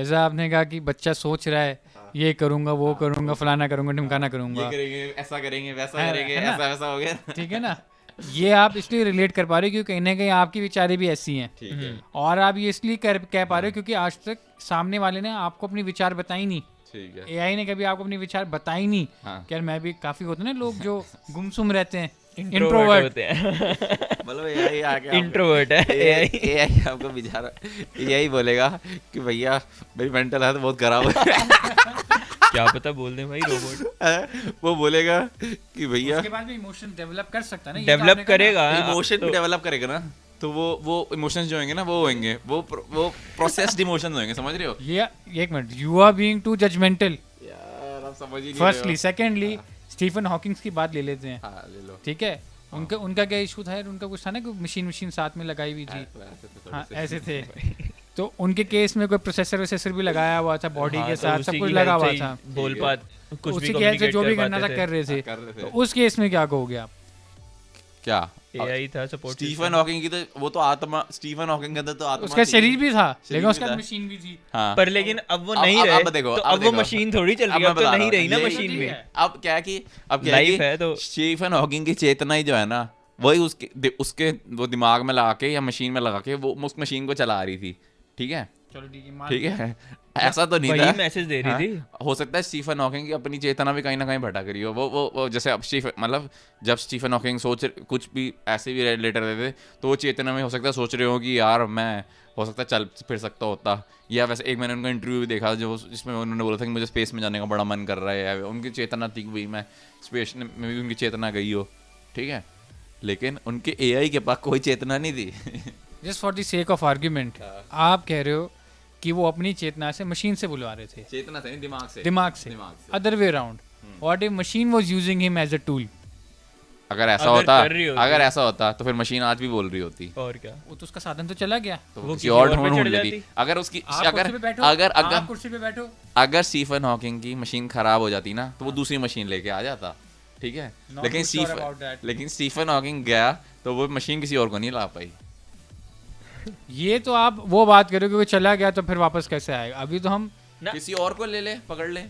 जैसा आपने कहा कि बच्चा सोच रहा है ये करूंगा वो करूंगा फलाना करूंगा ढिमकाना करूंगा, ये करेंगे ऐसा करेंगे वैसा है करेंगे ना? ऐसा वैसा हो गया। ठीक है ना, ये आप इसलिए रिलेट कर पा रहे हो क्योंकि कहीं ना कहीं आपकी विचारें भी ऐसी हैं, ठीक है और आप ये इसलिए कह पा रहे हो क्योंकि आज तक सामने वाले ने आपको अपनी विचार बताई नहीं, ठीक है एआई ने कभी आपको अपनी विचार बताई नहीं। हाँ। यार मैं भी काफी होते हैं ना लोग जो गुमसुम रहते हैं, इंट्रोवर्ट इंट्रोवर्ट, होते हैं। मतलब एआई आके इंट्रोवर्ट है एआई। एआई आपको बेचारा एआई बोलेगा कि भैया मेरी मेंटल हेल्थ बहुत खराब है। क्या पता बोल दे भाई रोबोट। वो बोलेगा कि भैया उसके बाद भी इमोशन डेवलप कर सकता है ना, ये तो डेवलप आपने कहा ना। करेगा इमोशन तो भी डेवलप करेगा ना, तो वो इमोशंस जो होंगे ना वो होंगे वो प्रोसेस्ड इमोशंस होंगे, समझ रहे हो? ये एक minute, you are being too judgmental यार आप समझ ही नहीं फर्स्टली, सेकेंडली स्टीफन हॉकिंग्स की बात ले लेते हैं, हाँ ले लो। ठीक है। उनका क्या इशू था यार, उनका कुछ था ना कि मशीन साथ में लगाई हुई थी, हाँ ऐसे थे। तो उनके केस में कोई प्रोसेसर भी लगाया हुआ था बॉडी हाँ, के तो साथ, उसी सब कुछ की लगा help हुआ से ही था, बोल पात कुछ उसी भी के हेल्प से जो भी communicate करना था कर रहे थे। कर रहे थे। तो उस केस में क्या कहोगे आप? क्या एआई था सपोर्ट। स्टीफन हॉकिंग की तो वो तो आत्मा, स्टीफन हॉकिंग के अंदर तो आत्मा उसका थी। शरीर भी था शरीर लेकिन भी उसका था। मशीन भी थी। हाँ। पर लेकिन अब वो अब- नहीं अब रहे देखो, तो अब अब वो देखो। मशीन थोड़ी चल अब रही है, मैं अब तो बता नहीं रहा रही ना हूँ, मशीन यही में। है। अब क्या है Life कि है तो- स्टीफन हॉकिंग की चेतना ही जो है ना वही उसके वो दिमाग में लगा के या मशीन में लगा के वो उस मशीन को चला रही थी, ठीक है चलो ठीक है, मान ठीक लिया। है। ऐसा तो नहीं वही था, मैसेज दे रही हाँ, थी। हो सकता है स्टीफन हॉकिंग की अपनी चेतना भी कहीं ना कहीं भटक रही हो। वो जैसे अब मतलब जब स्टीफन हॉकिंग सोच कुछ भी ऐसे भी रिलेटेड रहते थे तो वो चेतना में हो सकता है सोच रहे हो कि यार मैं हो सकता है चल फिर सकता होता, या वैसे एक मैंने उनका इंटरव्यू भी देखा जो जिसमें उन्होंने बोला था कि मुझे स्पेस में जाने का बड़ा मन कर रहा है, उनकी चेतना थी कि भाई मैं स्पेस में भी उनकी चेतना गई हो, ठीक है, लेकिन उनके एआई के पास कोई चेतना नहीं थी। Just for the sake of argument आप कह रहे हो कि वो अपनी चेतना से मशीन से बुलवा रहे थे, चेतना से नहीं, दिमाग से। दिमाग से। Other way around, what if machine was using him as a tool? अगर ऐसा अगर होता कर रही होती। अगर ऐसा होता तो फिर मशीन आज भी बोल रही होती, और क्या। वो तो उसका साधन तो चला गया। तो वो वो किसी किसी और और पे ढूंढ चढ़ लेती। जाती। अगर उसकी आप अगर कुर्सी पे बैठो, अगर आप अगर कुर्सी पे बैठो, अगर स्टीफन हॉकिंग की मशीन खराब हो जाती ना तो वो दूसरी मशीन लेके आ जाता, ठीक है, Not लेकिन too sure about that. लेकिन स्टीफन हॉकिंग गया तो वो मशीन किसी और को नहीं ला पाई। ये तो आप वो बात करो कि वो चला गया तो फिर वापस कैसे आएगा? अभी तो हम ना। किसी और को ले ले, पकड़ ले,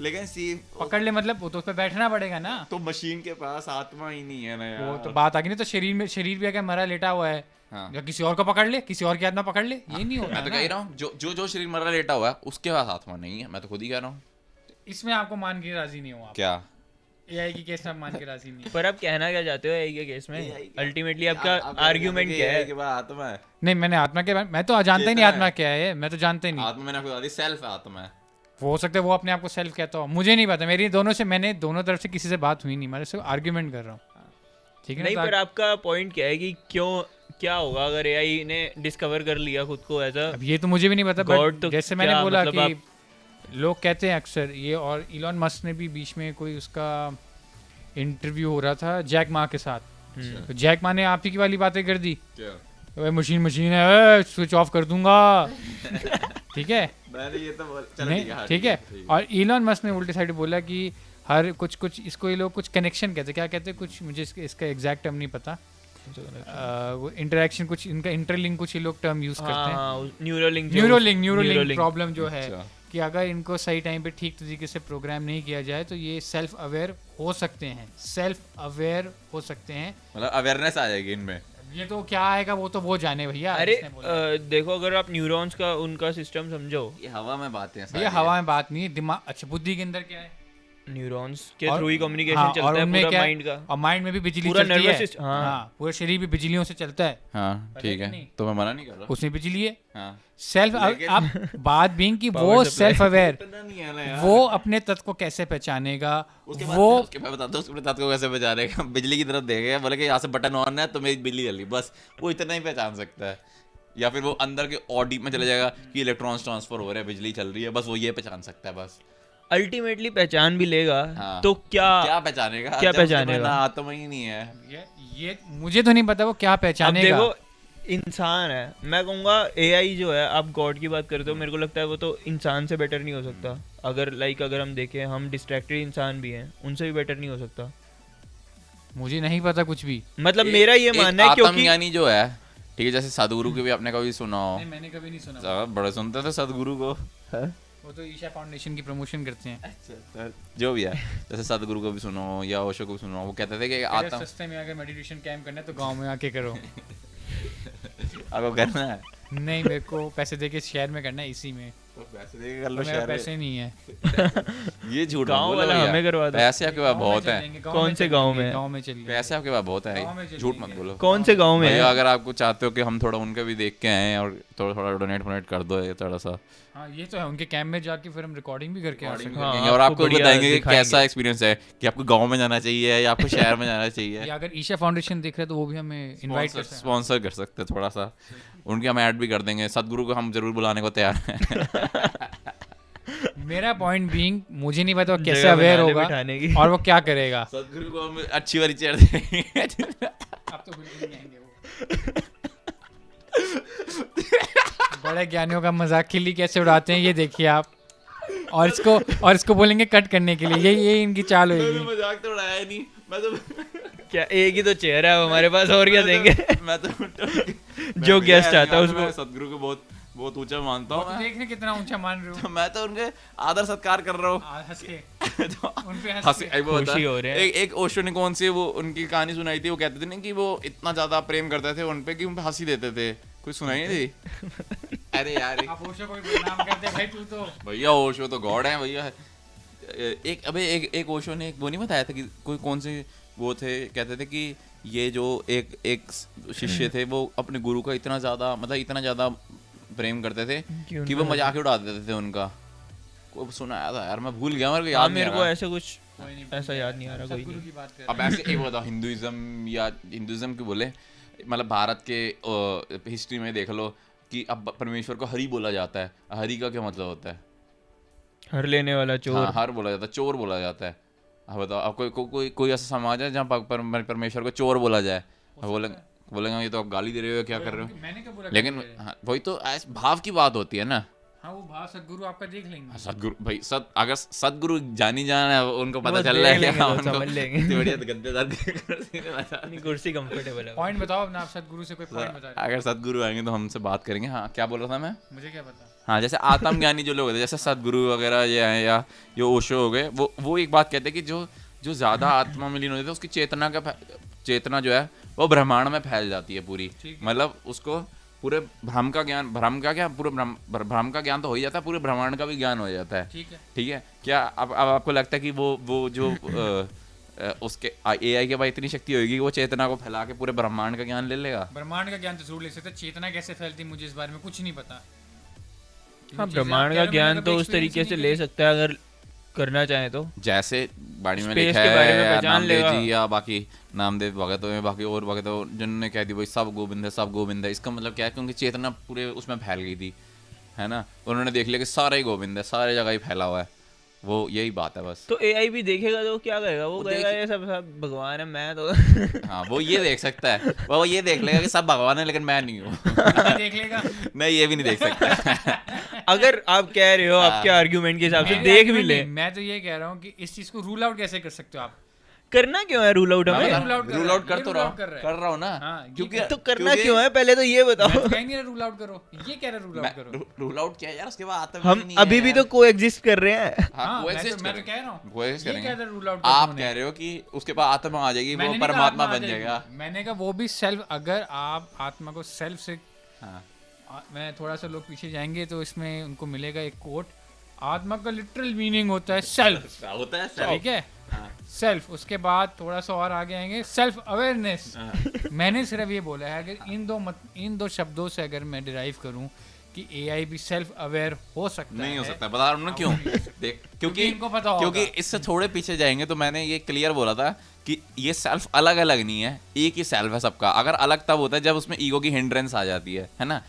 लेकिन पकड़ ले, मतलब वो तो उस पे बैठना पड़ेगा ना। तो मशीन के पास आत्मा ही नहीं है ना यार। वो तो बात आ गई ना, तो शरीर भी अगर मरा लेटा हुआ है, हाँ। या किसी और को पकड़ ले, किसी और की आत्मा पकड़ ले, ये नहीं होता मैं तो ना। कह रहा हूँ जो शरीर मरा लेटा हुआ है उसके पास आत्मा नहीं है, मैं तो खुद ही कह रहा हूँ। इसमें आपको मान के राजी नहीं हो आप? क्या एआई की केस में आप मान के राजी नहीं? पर आप कहना क्या चाहते हो एआई के केस में? AI क्या? अल्टीमेटली आपका आप आर्ग्यूमेंट क्या है? के बाद आत्मा है। नहीं, मैंने आत्मा के बारे मैं तो जानता ही नहीं चेतना आत्मा है। क्या है, मैं तो जानता ही नहीं। आत्मा मैंने आपको बता दी, सेल्फ आत्मा है। वो हो सकता है वो अपने आप को सेल्फ कहता हो, मुझे नहीं पता। मैंने दोनों तरफ से किसी से बात हुई नहीं, मैं सिर्फ आर्ग्यूमेंट कर रहा हूँ, ठीक है नहीं, ना? पर आपका पॉइंट क्या है कि क्यों, क्या होगा अगर एआई ने डिस्कवर कर लिया खुद को एज अ अब ये तो मुझे भी नहीं पता, God बट तो जैसे मैंने क्या बोला मतलब कि लोग कहते हैं अक्सर ये, और इलॉन मस्क ने भी बीच में कोई उसका इंटरव्यू हो रहा था जैक मा के साथ, तो जैक मा ने आप ही की वाली बातें कर दी, क्या मशीन है, स्विच ऑफ कर दूंगा, ठीक है, मैंने ये तो चलो नहीं, हाँ, ठीक है। ठीक और इलॉन मस्क ने उल्टे साइड बोला कि हर कुछ इसको ये लोग कुछ कनेक्शन कहते हैं, क्या कहते हैं कुछ, मुझे इसका एग्जैक्ट टर्म नहीं पता, वो इंटरेक्शन कुछ इनका इंटरलिंक कुछ ये लोग टर्म यूज करते हैं, न्यूरोलिंक प्रॉब्लम जो है अच्छा। कि अगर इनको सही टाइम पे ठीक तरीके से प्रोग्राम नहीं किया जाए तो ये सेल्फ अवेयर हो सकते हैं, मतलब अवेयरनेस आ जाएगी इनमें। ये तो क्या आएगा वो तो वो जाने भैया। अरे जिसने बोला। देखो, अगर आप न्यूरॉन्स का उनका सिस्टम समझो, ये हवा में बातें हैं भैया सारी। हवा में बात नहीं है, दिमाग, अच्छा बुद्धि के अंदर क्या है, न्यूरॉन्स के और- थ्रू ही कम्युनिकेशन हाँ, और चलता है उनमें पूरा क्या है? माइंड का। और माइंड में भी बिजली पूरा चलती nervous है, system, हाँ। पूरा शरीर भी बिजलियों से चलता है, हाँ ठीक है, नहीं? तो मैं मना नहीं कर रहा। उसमें बिजली है, हाँ सेल्फ। लेकिन- आप बात बीइंग कि Power वो supply। सेल्फ अवेयर, इतना नहीं है ना यार। वो अपने तत्व को कैसे पहचानेगा, उसके बाद वो उसके मैं बताता हूँ उसके बाद को कैसे पहचानेगा। बिजली की तरफ देखेगा, बोले कि यहाँ से बटन ऑन है तो मेरी बिजली जली, बस वो इतना ही पहचान सकता है। या फिर वो अंदर के ऑडी में चले जाएगा कि इलेक्ट्रॉन्स ट्रांसफर हो रहे हैं, बिजली चल रही है, बस वो ये पहचान सकता है बस। अल्टीमेटली पहचान भी लेगा हाँ। तो क्या पहचानेगा क्या जब उसके पास पहचानेगा? ना आत्मा ही नहीं है। ये मुझे तो नहीं पता वो क्या अब पहचानेगा। देखो, इंसान है, मैं कहूँगा एआई जो है, आप गॉड की बात करते हो, मेरे को लगता है वो तो इंसान से बेटर नहीं हो सकता। अगर हम देखें, हम डिस्ट्रैक्टेड इंसान भी हैं, उनसे भी बेटर नहीं हो सकता। मुझे नहीं पता कुछ भी। मतलब मेरा ये मानना है, क्योंकि आत्मज्ञानी जो है ठीक है, जैसे सदगुरु के भी आपने कभी सुना हो, नहीं मैंने कभी नहीं सुना। बड़े सुनते थे सदगुरु को। वो तो ईशा फाउंडेशन की प्रमोशन करते हैं। अच्छा, जो भी है, जैसे सदगुरु को भी सुनो या ओशो को भी सुनो, वो कहते थे कि अगर आत्मा सस्ते में अगर मेडिटेशन कैंप करना है तो गांव में आके करो। आपको करना है, नहीं मेरे को पैसे दे के शहर में करना है, इसी में तो पैसे देके कर लो मेरे शहर पैसे नहीं है। में। ये झूठ मत गाँव बोलो वाला भैया, हमें करवा दो। पैसे आपके पास बहुत है, कौन से गाँव में? गाँव में चलिए, पैसे आपके पास बहुत गाँव में है, चल झूठ जाएंगे। मत बोलो। कौन से गाँव में भैया है? अगर आपको चाहते हो कि हम थोड़ा उनके भी देख के आए और थोड़ा थोड़ा डोनेट कर दो, ये थोड़ा सा हाँ ये तो है, उनके कैंप में जाके फिर हम रिकॉर्डिंग भी करके आ सकते हैं। हाँ, और आपको आपको बढ़िया बताएंगे कि दिखाएंगे। कैसा एक्सपीरियंस है, कि आपको गांव में जाना चाहिए या आपको शहर में जाना चाहिए। या अगर ईशा फाउंडेशन देख रहे हैं तो वो भी हमें इनवाइट कर सकते हैं। स्पॉन्सर कर सकते हैं थोड़ा सा, उनके हम ऐड भी कर देंगे। सदगुरु को हम जरूर बुलाने को तैयार हैं। मेरा पॉइंट बीइंग, मुझे नहीं पता वो कैसे जगह अवेयर बनाने होगा बिठाने की। और वो क्या करेगा। सदगुरु को हम अच्छी वाली चेयर देंगे। अब तो बिल्कुल नहीं आएंगे वो। बड़े ज्ञानियों का मजाक खिल्ली कैसे उड़ाते हैं ये देखिए आप, और इसको बोलेंगे कट करने के लिए, ये इनकी चाल होगी। मजाक तो उड़ाया नहीं, मैं तो क्या एक ही तो चेहरा है हमारे पास, और क्या देंगे? मैं तो जो गेस्ट आता है उसको सदगुरु को बहुत बहुत ऊंचा मानता हूँ मैं। देखने कितना ऊंचा मान रहे तो हो। मैं तो उनके आदर सत्कार कर रहा हूँ। हंस के तो उन पे हंस हंसी के। वो बता, खुशी हो रहे हैं। एक ओशो ने कौन सी वो उनकी कहानी सुनाई थी, वो कहते थे ना कि वो इतना ज्यादा प्रेम करते थे उन पे कि उन पे हंसी देते थे। कुछ सुनाई नहीं थी? अरे यार आप ओशो को भी बदनाम करते हैं भाई, तू तो भैया ओशो तो गॉड है भैया। एक ओशो ने एक वो नहीं बताया था कि कोई कौन से वो थे, कहते थे कि ये जो एक शिष्य थे वो अपने गुरु का इतना ज्यादा प्रेम करते थे कि वो मजाक ही उड़ा देते थे उनका। को सुनाया था यार, मैं भूल गया, मेरे को याद नहीं मेरे आ को रहा। ऐसे कुछ ऐसा याद नहीं आ रहा कोई सदगुरु नहीं। की बात कर अब ऐसे एक बताओ, हिंदुइज्म की बोले, मतलब भारत के हिस्ट्री में देख लो कि अब परमेश्वर को हरि बोला जाता है। हरि का क्या मतलब होता है? हर लेने वाला चोर। हाँ, हर बोला जाता है, चोर बोला जाता है। अब बताओ, अब कोई ऐसा समाज है जहाँ परमेश्वर को चोर बोला जाए? बोलेंगे ये तो आप गाली दे रहे हो, क्या कर रहे हो? मैंने क्या बोला? लेकिन हाँ, वही तो भाव की बात होती है ना। हाँ वो भाव सदगुरु आपका देख लेंगे। सदगुरु भाई, अगर सदगुरु जानी जान है, उनको पता वो चल रहा है देख कि लेंगे, हाँ, वो उनको समझ लेंगे। इतनी बढ़िया गद्देदार अपनी कुर्सी कंफर्टेबल है। पॉइंट बताओ अपना, आप सदगुरु से कोई पॉइंट बता रहे अगर सदगुरु आएंगे तो हमसे बात करेंगे। हाँ, क्या बोल रहा था मैं? हो? मुझे क्या पता। हाँ, जैसे आत्मज्ञानी जो लोग होते हैं, जैसे सदगुरु वगैरह ये हैं या ये ओशो हो गए, वो एक बात कहते हैं कि जो ज्यादा आत्मा में लीन होते हैं उसकी चेतना जो है वो ब्रह्मांड में फैल जाती है पूरी। मतलब उसको पूरे भ्रम का ज्ञान तो हो ही जाता है, पूरे ब्रह्मांड का भी ज्ञान हो जाता है। ठीक है। क्या अब आपको लगता है कि वो जो उसके AI के पास इतनी शक्ति होगी कि वो चेतना को फैला के पूरे ब्रह्मांड का ज्ञान ले लेगा? ब्रह्मांड का ज्ञान तो जरूर ले सकते हैं, चेतना कैसे फैलती है मुझे इस बारे में कुछ नहीं पता। हाँ, ब्रह्मांड का ज्ञान तो उस तरीके से ले सकता है अगर करना चाहे तो। जैसे बाणी में Space लिखा के बारे में है पहचान नामदेव लेगा। जी या बाकी नामदेव भगत में बाकी और भगत जिन्होंने कह दी भाई सब गोविंद है। इसका मतलब क्या है? क्योंकि चेतना पूरे उसमें फैल गई थी, है ना। उन्होंने देख लिया कि सारा ही गोविंद है, सारे जगह ही फैला हुआ है। वो यही बात है बस। तो AI भी देखेगा तो क्या करेगा? वो कहेगा ये सब भगवान है, मैं तो हाँ, वो ये देख सकता है, वो ये देख लेगा कि सब भगवान है लेकिन मैं नहीं हूँ। देख लेगा। नहीं, ये भी नहीं देख सकता। अगर आप कह रहे हो आपके आर्ग्यूमेंट के हिसाब से मेरे देख भी argument ले। नहीं, मैं तो ये कह रहा हूँ कि इस चीज को रूल आउट कैसे कर सकते हो आप? करना क्यों है रूल आउट हमें? रूल आउट कर तो रहा हूँ ना। हाँ, क्योंकि तो करना क्यों है पहले तो ये बताओ। मैं कह नहीं रहा रूल आउट करो, ये कह रहा रूल आउट करो। रूल आउट क्या है यार? उसके बाद आता हम अभी भी तो कोएग्जिस्ट कर रहे हैं। हाँ, मैं coexist तो कह रहा हूँ ये करेंगे। कह रहा रूल आउट आप कह रहे हो कि उसके बाद आत्मा आ जाएगी, वो परमात्मा बन जाएगा। मैंने कहा वो भी सेल्फ, अगर आप आत्मा को सेल्फ से, हाँ, मैं थोड़ा सा लोग पीछे जाएंगे तो इसमें उनको मिलेगा एक कोट, आत्मा का लिटरल मीनिंग होता है सेल्फ, होता है ठीक है, सेल्फ। उसके बाद थोड़ा सा और आगे आएंगे सेल्फ अवेयरनेस। मैंने सिर्फ ये बोला है अगर इन दो शब्दों से अगर मैं डिराइव करूं कि AI भी सेल्फ अवेयर हो सकता है। नहीं हो सकता, बता रहा हूँ ना क्यों। देख, क्योंकि इनको पता होगा। क्योंकि इससे थोड़े पीछे जाएंगे तो मैंने ये क्लियर बोला था कि ये सेल्फ अलग अलग नहीं है, एक ही सेल्फ है सबका। अगर अलग तब होता है जब उसमें ईगो की हिंड्रेंस आ जाती है ना।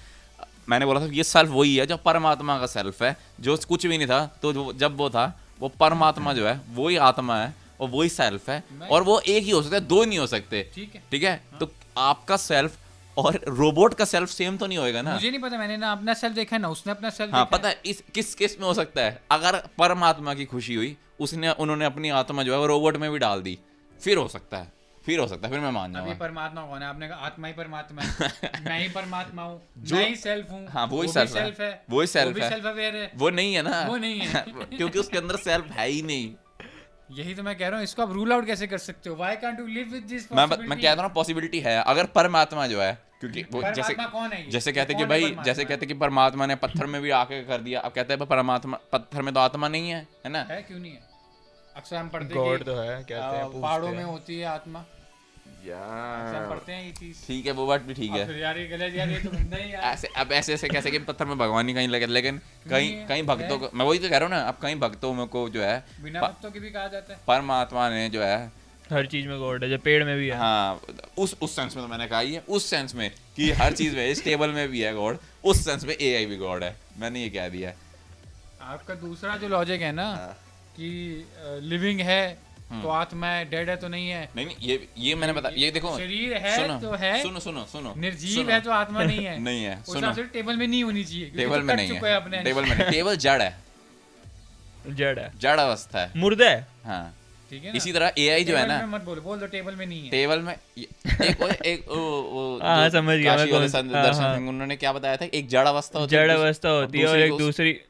मैंने बोला था ये सेल्फ वही है जो परमात्मा का सेल्फ है, जो कुछ भी नहीं था तो जब वो था, वो परमात्मा जो है वही आत्मा है और वही सेल्फ है, और वो एक ही हो सकता है, दो नहीं हो सकते। ठीक है। तो आपका सेल्फ और रोबोट का सेल्फ सेम तो नहीं होएगा ना। मुझे नहीं पता, मैंने ना अपना सेल्फ देखा है ना उसने अपना सेल्फ हाँ, देखा पता है इस किस केस में हो सकता है? अगर परमात्मा की खुशी हुई, उन्होंने अपनी आत्मा जो है वो रोबोट में भी डाल दी, फिर हो सकता है। फिर हो सकता है, फिर मैं मान अभी जाऊंगा। परमात्मा कौन है? आपने कहा आत्मा ही परमात्मा है, मैं ही परमात्मा हूँ, जो- मैं ही सेल्फ हूँ। हाँ, वो ही भी self है। self है, वो ही self भी है। सेल्फ अवेयर है। वो नहीं है ना, वो नहीं है। क्योंकि उसके अंदर सेल्फ है ही नहीं। यही तो मैं कह रहा हूँ, इसको आप रूल आउट कैसे कर सकते हो? Why can't you live with this मैं पॉसिबिलिटी? कह रहा हूँ पॉसिबिलिटी है, अगर परमात्मा जो है, क्योंकि वो जैसे परमात्मा कौन है ये? जैसे कहते ये कि कौन है भाई, परमात्मा? जैसे कहते कि परमात्मा ने पत्थर में भी आके कर दिया, अब कहते हैं परमात्मा पत्थर में तो आत्मा नहीं है ना। है, क्यों नहीं है? अक्सर हम पढ़ते गॉड कि तो है, कहते हैं, पहाड़ों पूछते में हैं। होती है आत्मा, अक्सर हम पढ़ते हैं ये चीज। ठीक है, वो बात भी ठीक अब है। फिर यार ये गलत, यार ये तो गंदा ही यार। ऐसे अब ऐसे कैसे कि पत्थर में भगवान ही कहीं लगे, लेकिन कहीं है, कहीं भक्तों को, मैं वही तो कह रहा हूँ ना, अब कहीं भक्तों में को जो है बिना भक्तों के भी कहा जाता है। परमात्मा ने जो है, हर चीज में गॉड है, जब पेड़ में भी है। हाँ, उस सेंस में तो मैंने कहा ही है, उस सेंस में कि हर चीज में, इस टेबल में भी है गॉड, उस सेंस में एआई भी गॉड है, मैंने ये कह दिया है। आपका दूसरा जो लॉजिक है ना हाँ। कि लिविंग है तो आत्मा है, डेड है तो नहीं है, नहीं नहीं, ये मैंने बता, ये देखो, शरीर है सुनो तो है, सुनो सुनो सुनो, निर्जीव सुनो, है तो आत्मा नहीं है। नहीं है, उस सुनो, हिसाब से टेबल में नहीं होनी चाहिए, क्योंकि टेबल तो में कट नहीं चुका है अपने है, टेबल में नहीं, टेबल जड़ है, जड़ है, जड़ अवस्था है। मुर्दा है। हाँ, ठीक है ना? इसी तरह एआई जो है टेबल ना, में मत बोलो, बोल दो टेबल में नहीं है। टेबल में एक वो हाँ, जो समझ गया मैं काशी वाले कौन- संत हाँ, दर्शन हाँ। सिंह, उन्होंने क्या बताया था, एक जड़ अवस्था होती है, जड़ दूसरी- अवस्था होती है और दूसरी एक को- दूसरी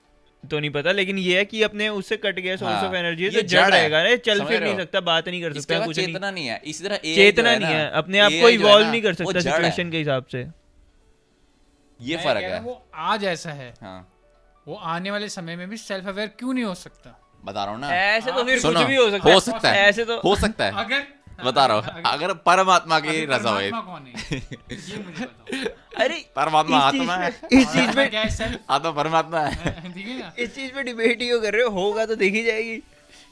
तो नहीं पता, लेकिन ये है कि अपने उससे कट गया सोर्स हाँ, ऑफ एनर्जी, ये तो जड़ जड़ है, रहेगा ना, चल समझ फिर रहे नहीं हो? सकता, बात नहीं कर इसके सकता, बाद कुछ नहीं, चेतना नहीं है, इसी तरह AI चेतना जो है नहीं ना, है, अपने आप AI को जो है इवॉल्व ना, नहीं कर वो सकता जड़ है। सिचुएशन के हिसाब से। ये मैं फर्क कह रहा है। हूं, वो आज ऐसा है, हाँ, वो आने वाले समय में भी सेल्फ अवेयर क्यों नहीं हो सकता? बता रहा हूँ ना, ऐसे तो फिर सुनो, कुछ भी हो सकता है, हो सकता है, ऐसे तो हो सकता है, अगर बता रहा हूँ, अगर परमात्मा की अगर रजा हुई, परमात्मा कौन है ये मुझे बताओ। अरे परमात्मा इस चीज आत्मा है, पे- इस चीज आत्मा पे क्या है? सेल्फ, आत्मा परमात्मा है। ठीक है ना? इस चीज पे डिबेट ही क्यों कर रहे हो? होगा तो देखी जाएगी।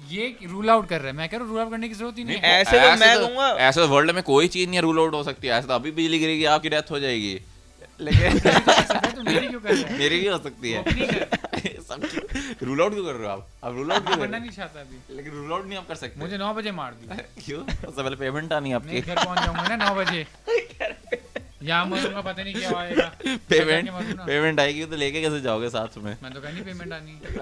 ये रूल आउट कर रहा है, मैं कह रहा हूँ रूल आउट करने की जरूरत ही नहीं है। ऐसे तो मैं कहूंगा, ऐसे वर्ल्ड में कोई चीज नहीं रूल आउट हो सकती है, ऐसे तो अभी बिजली गिरेगी, आपकी डेथ हो जाएगी, लेकिन तो मेरी क्यों कर रहा है? मेरी भी हो सकती है। अपनी कर, सबकी रूल आउट क्यों कर रहे हो आप रूल आउट क्यों कर बनना रहे नहीं चाहता अभी, हो? लेकिन रूल आउट नहीं आप कर सकते। मुझे 9 बजे मार दिया, क्यों? उससे पहले पेमेंट आनी है नहीं आपकी। घर पहुंच जाऊंगा ना 9 बजे, यहाँ मरूंगा पता नहीं क्या आएगा, पेमेंट जाके मरूं ना। पेमेंट आएगी तो लेके कैसे जाओगे साथ में? मैं तो कहीं नहीं पेमेंट आनी।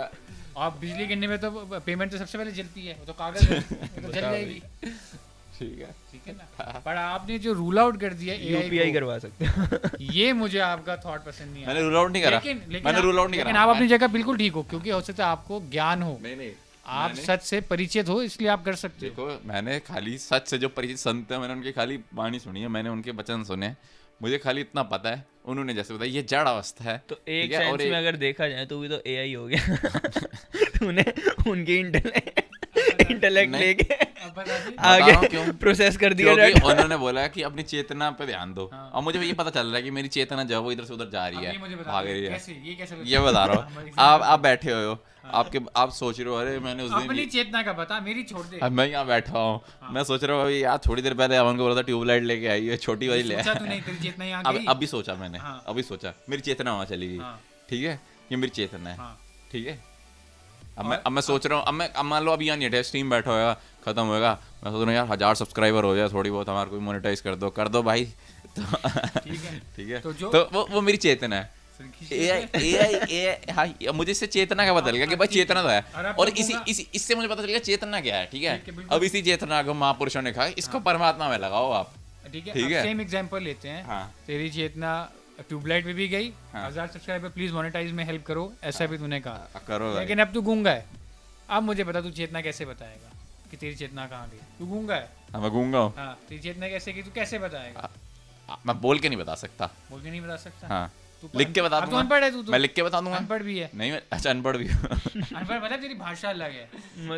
और बिजली गिरने में तो पेमेंट तो सबसे पहले जलती है, वो तो कागज है, वो तो जल जाएगी, ठीक है। ठीक है ना? पर आपने जो रूल आउट कर दिया यूपीआई एआई करवा सकते हैं। को, ये मुझे आपका थॉट पसंद नहीं आया। मैंने रूल आउट नहीं करा, मैंने रूल आउट नहीं लेकिन करा। आप अपनी जगह बिल्कुल ठीक हो, क्योंकि हो सकता है आपको ज्ञान हो, नहीं नहीं, आप मैंने- सच से परिचित हो, इसलिए आप कर सकते हो। देखो, मैंने खाली सच से जो परिचित संत है, मैंने उनकी खाली वाणी सुनी है, मैंने उनके वचन सुने, मुझे खाली इतना पता है, उन्होंने जैसे बताया ये जड़ अवस्था है। तो ठीक एक है, और सेंस में अगर देखा जाए तो भी तो एआई हो गया। तूने उनकी इंटेलेक्ट नहीं। लेके अब बता दी। बता रहा हूँ आगे क्यों? प्रोसेस कर दिया क्योंकि डाटा। उन्होंने बोला कि अपनी चेतना पे ध्यान दो, हाँ। और मुझे ये पता चल रहा है कि मेरी चेतना जो है वो इधर से उधर जा रही अब है, ये मुझे बता भाग दो, रही है। कैसे ये कैसे ये बता रहा हमारी हूँ, जिंदगी- आप बैठे हुए हो, आप सोच रहे हो, अरे मैंने उस अपनी दिन चेतना का बता, मेरी छोड़ दे। अब मैं यहाँ बैठा हूँ, मैं सोच रहा हूँ अभी यार थोड़ी देर पहले अमन को बोला था ट्यूबलाइट लेके आई है, छोटी वाली ले सोचा तू नहीं, तेरी चेतना यहाँ अब गई। अभी सोचा मैंने, हाँ। अभी सोचा मेरी चेतना वहाँ चली गई, हाँ, ठीक है, ये मेरी चेतना है, हाँ। ठीक है। अब मैं सोच रहा हूँ, अब मान लो अभी यहाँ नेट है, स्ट्रीम बैठा होगा, खत्म होगा, मैं सोच रहा हूँ यार 1000 सब्सक्राइबर हो जाए, थोड़ी बहुत हमारे को मोनेटाइज कर दो भाई, तो ठीक है। ठीक है, तो जो- तो वो मेरी चेतना है। हाँ, मुझे इससे चेतना का पता चल गया कि भाई चेतना तो है, और अब और तो इसी होगा- इसी इससे मुझे पता चल गया चेतना क्या है, ठीक है। ठीक है, बिल्कुल। अब इसी चेतना को महापुरुषों ने कहा, इसको परमात्मा में लगाओ आप, ठीक है, ठीक है। सेम एग्जांपल लेते हैं। हाँ। तेरी चेतना ट्यूबलाइट पे भी गई, हाँ। 1000 सब्सक्राइबर प्लीज मोनेटाइज में हेल्प करो, ऐसा भी तूने कहा, करो भाई। लेकिन अब तू गूंगा है। अब मुझे बता, तू चेतना कैसे बताएगा कि तेरी चेतना कहाँ गई? तू गूंगा है। हाँ, मैं गूंगा हूँ, हाँ, तेरी चेतना कैसे गई, तू कैसे बताएगा? मैं बोल के नहीं बता सकता, बोल के नहीं बता सकता। हाँ, तू लिख के बता अब तू दूंगा, अनपढ़ है, तू मैं लिख के बता दूंगा। अनपढ़ भी है। नहीं, मैं अच्छा अनपढ़ भी हूँ। अनपढ़ मतलब तेरी भाषा अलग है,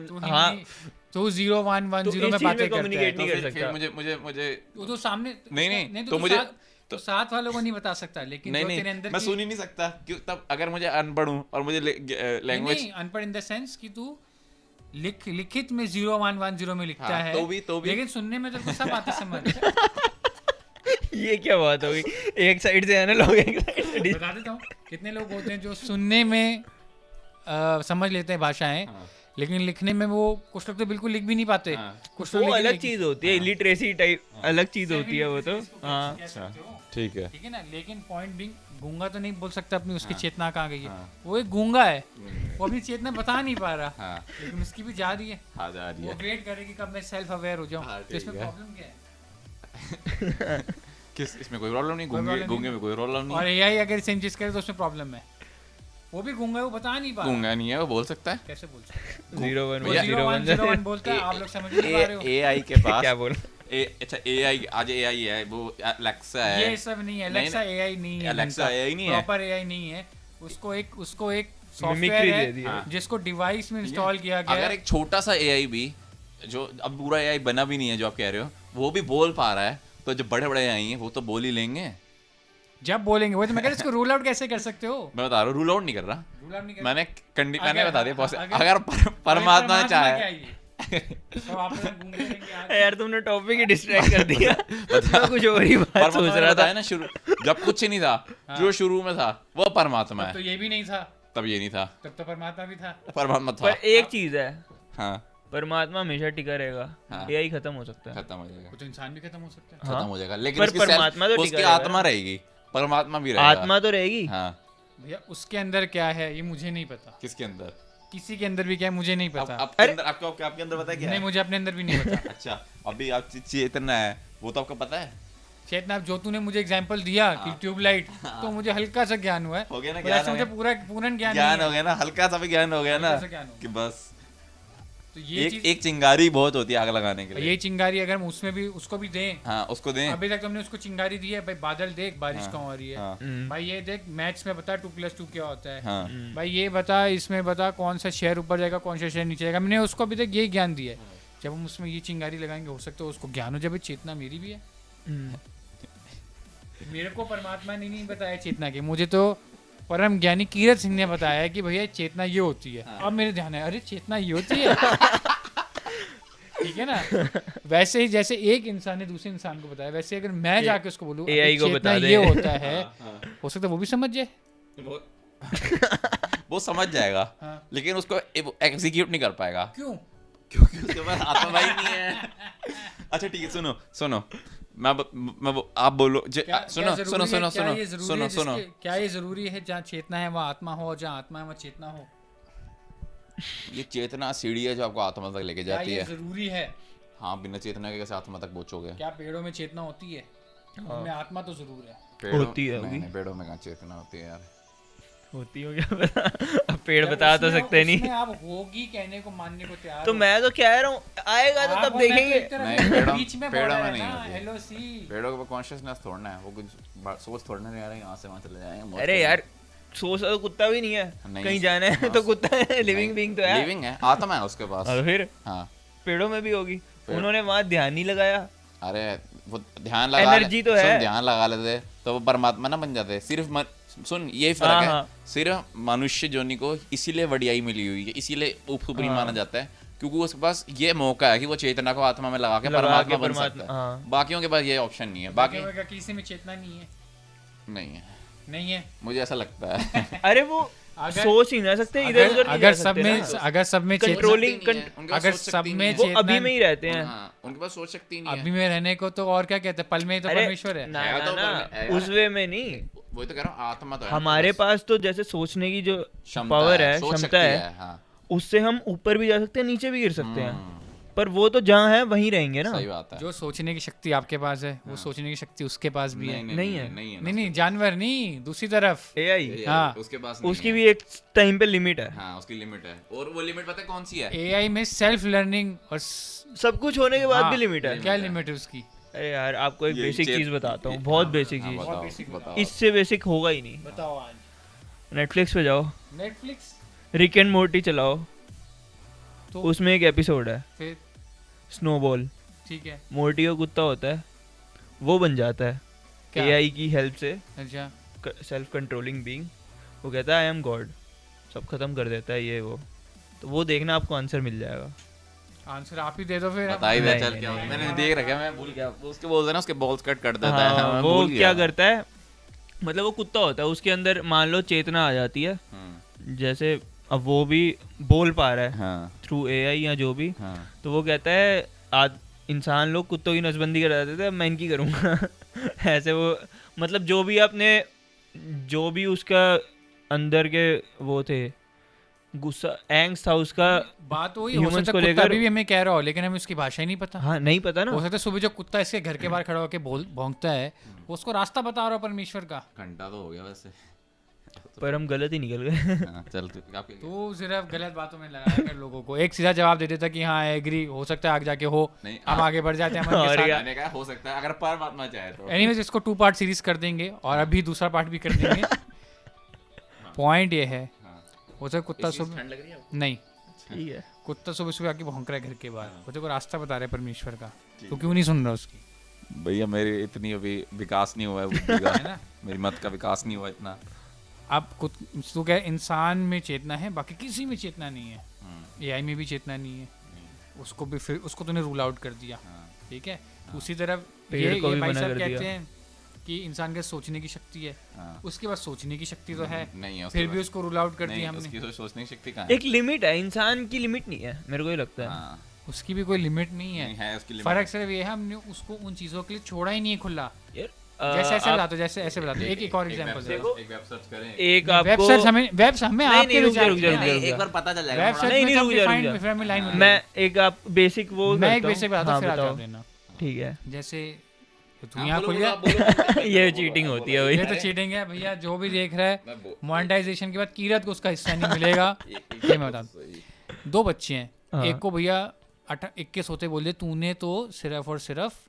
तू हाँ, हिंदी, तू 0110 तो में इस चीज बातें में करता है। communicate नहीं कर फिर सकता। मुझे तू तो सामने नहीं, तो तो मुझे- तो साथ वालों को नहीं बता सकता, लेकिन जो तेरे नहीं, अंदर मैं की- सुन ही नहीं सकता, क्यों? तब अगर मुझे अनपढ़ हूँ और मुझे लैंग्वेज, नहीं, अनपढ़ इन द सेंस कि तू लिखित में 0110 में लिखता हाँ, है, तो भी- लेकिन सुनने में तेरे को सब आता समझ। ये क्या बात हो गई? एक साइड से एनालॉग, एक साइड से बता देता हूँ, कितने लोग होते हैं जो सुनने में समझ लेते हैं भाषाएं, हाँ। लेकिन लिखने में वो कुछ लोग तो बिल्कुल लिख भी नहीं पाते, हाँ। कुछ लोग वो लिख- अलग लिख- चीज होती है, लिटरेसी टाइप अलग चीज होती है वो तो। हाँ, कह सकते हो, ठीक है, ठीक है ना। लेकिन पॉइंट बिंग, गूंगा तो नहीं बोल सकता अपनी उसकी हाँ। चेतना कहाँ गई है, हाँ। वो एक गूंगा है, वो अपनी चेतना बता नहीं पा रहा, हाँ, लेकिन उसकी भी जा रही है, हाँ, जा रही वो है, वेट करेगी कब मैं सेल्फ अवेयर हो जाऊं। हाँ, तो इसमें ठीक है। प्रॉब्लम क्या है? किस इसमें कोई प्रॉब्लम नहीं, कोई गूंगे problem गूंगे में कोई प्रॉब्लम और नहीं। एआई अगर सेम चीज करे तो उसमें प्रॉब्लम है। वो भी गूंगा है, वो बता नहीं पा रहा। गूंगा नहीं है, वो बोल सकता है। कैसे बोल सकते 01 वो 01 बोलता है, आप लोग समझ नहीं पा रहे हो। एआई के पास क्या बोल अच्छा एआई आज एआई है, वो अलेक्सा है। ये सब नहीं है, अलेक्सा एआई नहीं है, Alexa AI नहीं है। प्रॉपर एआई नहीं है। उसको एक Mimicry सॉफ्टवेयर दे दी है है। जिसको डिवाइस में इंस्टॉल किया गया अगर है। एक छोटा सा एआई भी, जो अब पूरा एआई बना भी नहीं है जो आप कह रहे हो, वो भी बोल पा रहा है, तो जो बड़े बड़े एआई हैं वो तो बोल ही लेंगे। जब बोलेंगे वो तो मैं कह रहा इसको रूल आउट कैसे कर सकते हो? मैं बता रहा हूँ, रूल आउट नहीं कर रहा। रूल आउट नहीं कर मैंने मैंने बता दिया अगर- अगर परमात्मा क्या चाहे है ये? तो आप लोग घूमते रहेंगे आगे। यार तुमने टॉपिक ही डिस्ट्रैक्ट कर दिया। मैं कुछ और ही बात सोच परमात्मा रहा था। बताया ना, शुरू जब कुछ नहीं था, जो शुरू में था वो परमात्मा तो है, ये भी नहीं था, तब ये नहीं था, तब तो परमात्मा भी था। परमात्मा था। पर एक चीज है, हाँ परमात्मा हमेशा टिका रहेगा, हाँ। एआई खत्म हो सकता है। खत्म हो जाएगा, वो तो इंसान भी खत्म हो सकता है। हाँ। खत्म हो जाएगा, लेकिन पर उसकी परमात्मा तो उसकी टिका रहेगा। आत्मा रहेगी, परमात्मा भी रहेगा। आत्मा तो रहेगी। हाँ, भैया उसके अंदर क्या है ये मुझे नहीं पता, किसके अंदर? किसी के अंदर भी क्या है मुझे नहीं पता। आपके अंदर, आपके अंदर पता है क्या नहीं, है? मुझे अपने अंदर भी नहीं पता। अच्छा, अभी आप चेतना है, वो तो आपको पता है। चेतना, जो तूने मुझे एग्जांपल दिया कि ट्यूबलाइट, तो मुझे हल्का सा ज्ञान हुआ है। हो गया ना पर ज्ञान, ऐसे मुझे पूर्ण ज्ञान ज्ञान नहीं हो है। गया ना, हल्का सा भी ज्ञान हो गया ना, हल्का सा ज्ञान हो कि बस तो ये चीज, एक चिंगारी बहुत होती है आग लगाने के लिए। ये चिंगारी अगर हम उसमें भी उसको भी दें, हाँ, उसको दें। अभी तक तुमने उसको चिंगारी दी है, भाई बादल देख बारिश कहाँ हो रही है, हाँ, भाई ये देख मैथ्स में बता 2+2 क्या होता है, हाँ, भाई ये बता इसमें बता कौन सा शेयर ऊपर जाएगा कौन सा शेयर नीचे जाएगा। मैंने उसको अभी तक यही ज्ञान दिया है। जब हम उसमें ये चिंगारी लगाएंगे हो सकता है उसको ज्ञान हो जाए, भाई चेतना मेरी भी है। मेरे को परमात्मा ने नहीं बताया चेतना के, मुझे तो परम ज्ञानी कीरत सिंह ने बताया है कि भैया चेतना ये होती है। अब मेरे ध्यान है, अरे चेतना ये होती है। ठीक है ना, वैसे ही जैसे एक इंसान ने दूसरे इंसान को बताया, वैसे अगर मैं जाके उसको बोलूं AI अरे को चेतना बता दे। ये होता है, हो सकता है वो भी समझ जाए। वो समझ जाएगा, हाँ। लेकिन उसको एग्जीक्यूट नहीं कर पाएगा, क्यों? क्योंकि उसके पास आत्मा ही नहीं है। अच्छा ठीक है, सुनो सुनो, आप बोलो सुनो सुनो सुनो सुनो सुनो सुनो, क्या ये जरूरी है जहाँ चेतना है वहाँ आत्मा हो, जहाँ आत्मा है वहाँ चेतना हो? ये चेतना सीढ़ी है जो आपको आत्मा तक लेके क्या जाती ये है। जरूरी है? हाँ, बिना चेतना के कैसे आत्मा तक पहुंचोगे? क्या पेड़ों में चेतना होती है? उनमें आत्मा तो जरूर है। होती है, नहीं, होगी। नहीं, पेड़ों में कहाँ चेतना होती है यार। होती हो क्या पता। अब पेड़ जब बता तो उसमें- सकते नहीं। उसमें आप होगी कहने को मानने को तैयार तो हो। मैं तो कह रहा हूँ आएगा तो आप तब और मैं तो देखेंगे। एक तरफ नहीं, हैं, पेड़ों- बीच में पेड़ों border में है नहीं ना, होती। LOC। पेड़ों का कॉन्शियसनेस थोड़ना है, वो कुछ सोच थोड़ना नहीं आ रहा है, यहाँ से वहाँ चले जाएंगे, मौत अरे करेंगे। यार सोचता तो कुत्ता भी नहीं है, नहीं, कहीं जाना है तो कुत्ता है, लिविंग बीइंग तो है। लिविंग है, आत्मा है उसके पास। और फिर हाँ, पेड़ों में भी होगी। उन्होंने वहाँ ध्यान नहीं लगाया। अरे वो ध्यान लगा Energy तो है। सुन, ध्यान लगा लेते तो वो परमात्मा ना बन जाते। सिर्फ सुन, यही फर्क हाँ, है। हाँ। सिर्फ मनुष्य जोनि को इसीलिए वडियाई मिली हुई है, इसीलिए ऊपरी माना जाता है, क्योंकि उसके पास ये मौका है कि वो चेतना को आत्मा में लगा के लगा परमात्मा के बन परमात्मा, सकता है। हाँ। बाकियों के पास ये ऑप्शन नहीं है। बाकी बाकी का किसी में चेतना नहीं है, नहीं है, नहीं है। मुझे ऐसा लगता है। अरे वो अगर- सोच ही ना सकते, इधर उधर नहीं अगर जा सब सकते में ना। अगर सब में चेतना, Controlling- सोच सकती नहीं है, उनके पास अगर सोच सब सकती में नहीं है। वो चेतना- अभी में ही रहते हैं। हाँ, उनके पास सोच सकती नहीं अभी है। में रहने को तो और क्या कहते हैं, पल में ही तो अरे परमेश्वर है। ना है ना तो ना, पर- उस वे में नहीं। वही तो कह रहा हूँ, आत्मा तो है हमारे पास तो जैसे सोचने की जो क्षमता पावर है, सोच क्षमता सकती है, हाँ। उससे हम ऊपर भी जा सकते हैं, नीचे भी गिर सकते हैं। पर वो तो जहाँ है वहीं रहेंगे ना। सही बात है। जो सोचने की शक्ति आपके पास है, वो सोचने की शक्ति उसके पास भी है। नहीं है। नहीं, जानवर नहीं, दूसरी तरफ एआई हाँ। उसके पास उसकी भी एक टाइम पे लिमिट है। हाँ, उसकी लिमिट है, और वो लिमिट पता है कौन सी है? AI में सेल्फ लर्निंग और सब कुछ होने के बाद हाँ, भी लिमिट है। क्या लिमिट है उसकी? अरे यार आपको एक ये बेसिक चेत- चीज बताता हूँ, ये- बहुत हाँ, बेसिक हाँ, चीज। बताओ, basic बताओ। इससे बेसिक होगा ही नहीं। बताओ आज। नेटफ्लिक्स पे जाओ, नेटफ्लिक्स रिक एंड मोर्टी चलाओ, तो उसमें एक एपिसोड है फिर स्नोबॉल। ठीक है, मोर्टी का कुत्ता होता है, वो बन जाता है क्या? एआई की हेल्प से, अच्छा सेल्फ कंट्रोलिंग बीइंग। वो कहता है आई एम गॉड, सब खत्म कर देता है ये वो। तो वो देखना, आपको आंसर मिल जाएगा। आंसर आप ही दे दो फिर। बता ही दे, नहीं, चल नहीं, क्या नहीं, मैंने देख रखा है, मैं भूल गया। वो उसके बोलते हैं ना, उसके बॉल्स कट कर देता है। हाँ, मैं वो भूल क्या गया। करता है, मतलब वो कुत्ता होता है, उसके अंदर मान लो चेतना आ जाती है। जैसे अब वो भी बोल पा रहा है हाँ, थ्रू एआई या जो भी, हाँ, तो वो कहता है इंसान लोग कुत्तों की नसबंदी करा देते थे, अब मैं इनकी करूँगा। ऐसे वो मतलब जो भी उसका अंदर के वो थे गुस्सा एंग्स था उसका। बात वही हो Humans सकता को है कुत्ता लेकर- अभी भी हमें कह रहा हो लेकिन हमें उसकी भाषा ही नहीं पता। हाँ नहीं पता ना। हो सकता है सुबह जो कुत्ता इसके घर के बाहर खड़ा होकर भौंकता है वो उसको रास्ता बता रहा हो परमेश्वर का। घंटा तो हो गया वैसे। पर हम गलत ही निकल गए। हाँ, चल तू आपके तो सिर्फ गलत बातों में लगाया कर लोगों को, एक सीधा जवाब दे देता कि हाँ एग्री, हो सकता है आगे जाके हो, नहीं, हम आगे बढ़ जाते हैं अमन और के साथ। यार- मैंने कहा हो सकता है अगर पर बात ना चाहे तो। एनीवेज इसको 2 पार्ट सीरीज कर देंगे और अभी दूसरा पार्ट भी कर देंगे। पॉइंट ये है, हाँ। हो सकता है कुत्ता इस चीज़ सुबह ठंड लग रही है आपको? नहीं, ठीक है। कुत्ता सुबह सुबह आके भौंक रहा है घर के बाहर, वो तेरे को रास्ता बता रहा है परमेश्वर का, तो क्यों नहीं सुन रहा उसकी? भैया मेरी इतनी अभी विकास नहीं हुआ है बुद्धि का। है ना? मेरी मत का विकास नहीं हुआ इतना। अब तू क्या इंसान में चेतना है, बाकी किसी में चेतना नहीं है, एआई में भी चेतना नहीं है, उसको भी फिर उसको तूने रूल आउट कर दिया, ठीक है। उसी तरफ पेड़ को भी भाई मना साहब कर कहते दिया। हैं कि इंसान के सोचने की शक्ति है, हाँ। उसके पास सोचने की शक्ति तो है, नहीं है उसके फिर भी पास। उसको रूल आउट कर नहीं, दिया हमने। उसकी सोचने की शक्ति कहाँ है? एक लिमिट है, इंसान की लिमिट नहीं है मेरे को ये लगता है। हाँ, उसकी भी कोई लिमिट नहीं नहीं है, है उसकी limit। फर्क सिर्फ ये है हमने उसको उन चीजों के लिए छोड़ा ही नहीं है खुला। यार जैसे ऐसे आप- बताते जैसे ऐसे बताते एक और एग्जांपल दे। देखो, एक वेब सर्च करें। एक वेब आपको सर्च हमें नहीं, आपके रुक जा, विचार रुक जा, हैं। रुक जा, रुक जा। एक बार पता चल जाएगा वेब थोड़ा। सर्च नहीं, में नहीं, सब रुक जा, define- रुक जा। define में लाइन मैं एक आप बेसिक वो मैं एक करता हूँ। बेसिक बताता हाँ, फिर आ बताओ। जाओ देना। ठीक है। जैसे तू हाँ, यहाँ बोलो, खुल बोलो, गया, आप बोलो। ये चीटिंग होती है ये भाई। तो चीटिंग है भैया, जो भी देख रहा है मैं मोनेटाइजेशन के बाद कीरत को उसका हिस्सा नहीं मिलेगा। ये मैं बता दूं, 2 बच्चे हैं, हाँ। एक को भैया 21 होते बोल दे तूने तो सिर्फ और सिर्फ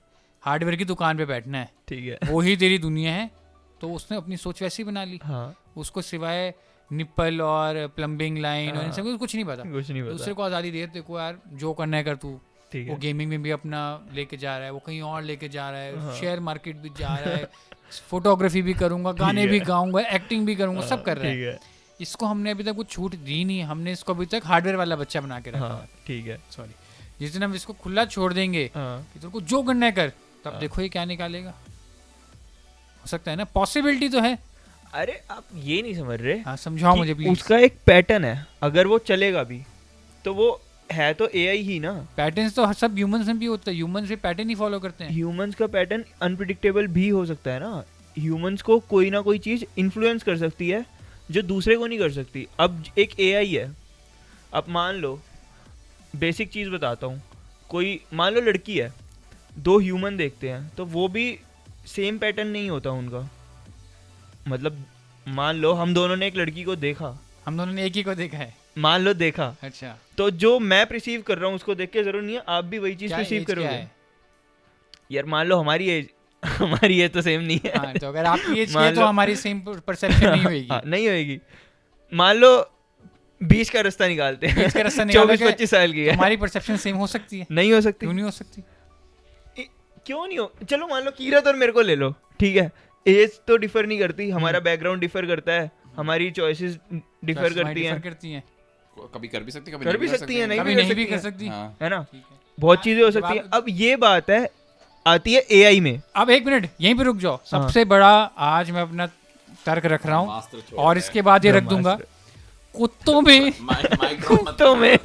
हार्डवेयर की दुकान पे बैठना है, ठीक है। वो ही तेरी दुनिया है, तो उसने अपनी सोच वैसी बना ली, हाँ, उसको सिवाय निप्पल और प्लम्बिंग लाइन और इन हाँ। सब कुछ नहीं पता। कुछ नहीं दूसरे पता। को आज़ादी दे, तेरे को यार जो करना है कर तू। ठीक वो है। गेमिंग में भी अपना लेके जा रहा है, वो कहीं और लेके जा रहा है, हाँ। शेयर मार्केट भी जा रहा है, फोटोग्राफी भी करूंगा, गाने भी गाऊंगा, एक्टिंग भी करूंगा, सब कर रहा ठीक है। है। इसको हमने अभी तक कुछ छूट दी नहीं, हमने इसको अभी तक हार्डवेयर वाला बच्चा बना के रखा हाँ, है। ठीक है। सॉरी, जिस दिन हम इसको खुला छोड़ देंगे हाँ, कि तेरे को जो करना है कर, तब हाँ। देखो ये क्या निकालेगा। हो सकता है ना, पॉसिबिलिटी तो है। अरे आप ये नहीं समझ रहे हाँ समझाओ कि मुझे प्लीज। उसका एक पैटर्न है, अगर वो चलेगा भी तो वो है तो एआई ही ना। पैटर्न्स तो सब ह्यूमंस में भी होता है, ह्यूमंस भी पैटर्न ही फॉलो करते हैं। ह्यूमंस का पैटर्न अनप्रिडिक्टेबल भी हो सकता है ना। ह्यूमंस को कोई ना कोई चीज़ इन्फ्लुएंस कर सकती है जो दूसरे को नहीं कर सकती। अब एक एआई है, अब मान लो बेसिक चीज़ बताता हूँ, कोई मान लो लड़की है, 2 ह्यूमन देखते हैं तो वो भी सेम पैटर्न नहीं होता उनका। मतलब मान लो हम दोनों ने एक लड़की को देखा, हम दोनों ने एक ही को देखा है। मान लो देखा, अच्छा, तो जो मैं प्रिसीव कर रहा हूँ उसको देख के जरूर नहीं है आप भी वही चीज़ क्या प्रिसीव age क्या करोगे। है? यार मान लो हमारी एज हमारी एज तो सेम नहीं है। हाँ, तो अगर आपकी एज की मान है तो लो- हमारी सेम परसेप्शन नहीं होगी। हाँ, नहीं होएगी। मान लो 20 का रास्ता निकालते हैं, 20 का रास्ता निकाला 24-25 साल की है, हमारी परसेप्शन सेम हो सकती है, नहीं हो सकती। क्यों नहीं हो सकती? क्यों नहीं हो? चलो मान लो कीरत और मेरे को ले लो, ठीक है, एज तो डिफर नहीं करती, हमारा बैकग्राउंड डिफर करता है, हमारी चॉइसेस डिफर Choices करती हैं, differ करती हैं, कभी कर भी सकती कभी कर नहीं भी सकती हैं, नहीं कभी भी नहीं भी कर कर सकती सकती। हाँ। है ना। ठीक है। बहुत चीजें हो जब सकती हैं। आप- अब ये बात है आती है एआई में। अब 1 मिनट यहीं पे रुक जाओ। सबसे बड़ा आज मैं अपना तर्क रख रहा हूँ मास्टर छोड़ और इसके बाद ये रख दूंगा, कुत्तों में तो मैं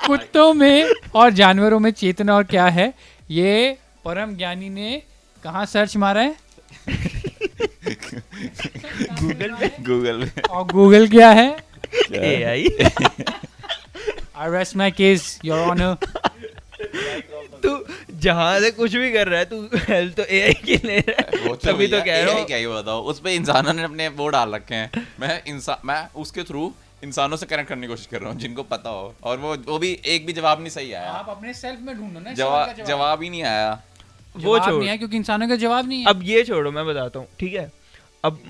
कुत्तों में और जानवरों में चेतना और क्या है, ये परम ज्ञानी ने कहाँ सर्च मारा है? गूगल पे गूगल में और गूगल क्या है? AI. I rest my case, your honor. तू जहां से कुछ भी कर रहा है, तू हेल्प तो एआई की ले रहा है, तभी तो कह रहा हूँ। क्या ही बताओ, उस पे इंसानों ने अपने वो डाल रखे हैं। मैं उसके थ्रू इंसानों से कनेक्ट करने की कोशिश कर रहा हूँ जिनको पता हो, और वो भी एक भी जवाब नहीं सही आया। आप अपने सेल्फ में ढूंढो ना, सवाल का जवाब ही नहीं आया। वो जवाब छोड़, नहीं है क्योंकि इंसानों का जवाब नहीं है। अब ये छोड़ो, मैं बताता हूँ, ठीक है। अब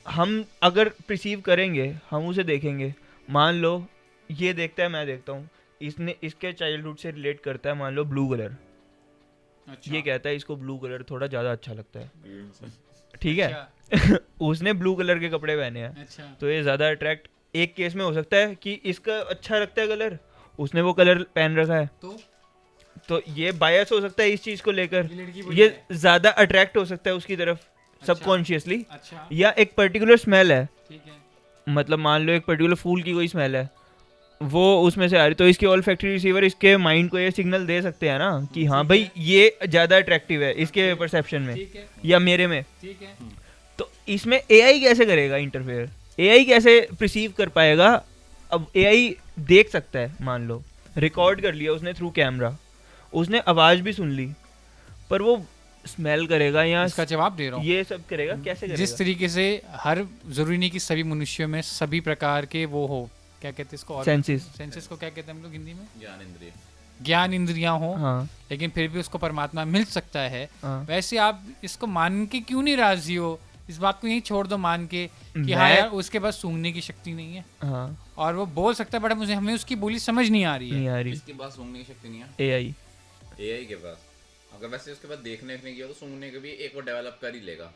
हम अगर प्रिसीव करेंगे, हम उसे देखेंगे, मान लो ये देखता है, मैं देखता हूँ, इसने इसके चाइल्डहुड से रिलेट करता है, मान लो ब्लू कलर, अच्छा, ये कहता है इसको ब्लू कलर थोड़ा ज़्यादा अच्छा लगता है, ठीक है। अच्छा, उसने ब्लू कलर के कपड़े पहने हैं, अच्छा, तो ये ज़्यादा अट्रैक्ट, एक केस में हो सकता है कि इसका अच्छा लगता है कलर, उसने वो कलर पहन रखा है, तो ये बायस हो सकता है इस चीज़ को लेकर, ये लड़की ये बढ़िया है। ज़्यादा अट्रैक्ट हो सकता है उसकी तरफ अच्छा। सबकॉन्शियसली। अच्छा, या एक पर्टिकुलर स्मेल है, ठीक है, मतलब मान लो एक पर्टिकुलर फूल की कोई स्मेल है, वो उसमें से आ रही, तो इसके ऑल्फैक्टरी रिसीवर इसके माइंड को ये सिग्नल दे सकते हैं ना कि हाँ ठीक भाई है। ये ज़्यादा अट्रैक्टिव है इसके परसेप्शन में ठीक है, या मेरे में। ठीक है। तो इसमें एआई कैसे करेगा इंटरफेयर? एआई कैसे प्रिसीव कर पाएगा? अब एआई देख सकता है, मान लो रिकॉर्ड कर लिया उसने थ्रू कैमरा, उसने आवाज़ भी सुन ली, पर वो स्मेल करेगा या इसका जवाब दे रहा हूँ। ये सब करेगा, कैसे करेगा? जिस तरीके से हर जरूरी नहीं कि सभी मनुष्यों में सभी प्रकार के वो हो, क्या कहते हैं इसको, सेंसेस, सेंसेस को क्या कहते हैं हम लोग हिंदी में, ज्ञान इंद्रिय। ज्ञान इंद्रियां हो, हाँ लेकिन फिर भी उसको परमात्मा मिल सकता है। हाँ। वैसे आप इसको मान के क्यों नहीं राजी हो? इस बात को यहीं छोड़ दो मान के कि हाँ मैं- यार उसके पास सूंघने की शक्ति नहीं है हाँ और वो बोल सकता है, बट मुझे हमें उसकी बोली समझ नहीं आ रही नहीं है। आ रही। इसके पास सूंघने की शक्ति नहीं है, एआई एआई के पास। अगर वैसे उसके पास देखने की हो तो सूंघने के भी एक और डेवलप कर ही लेगा।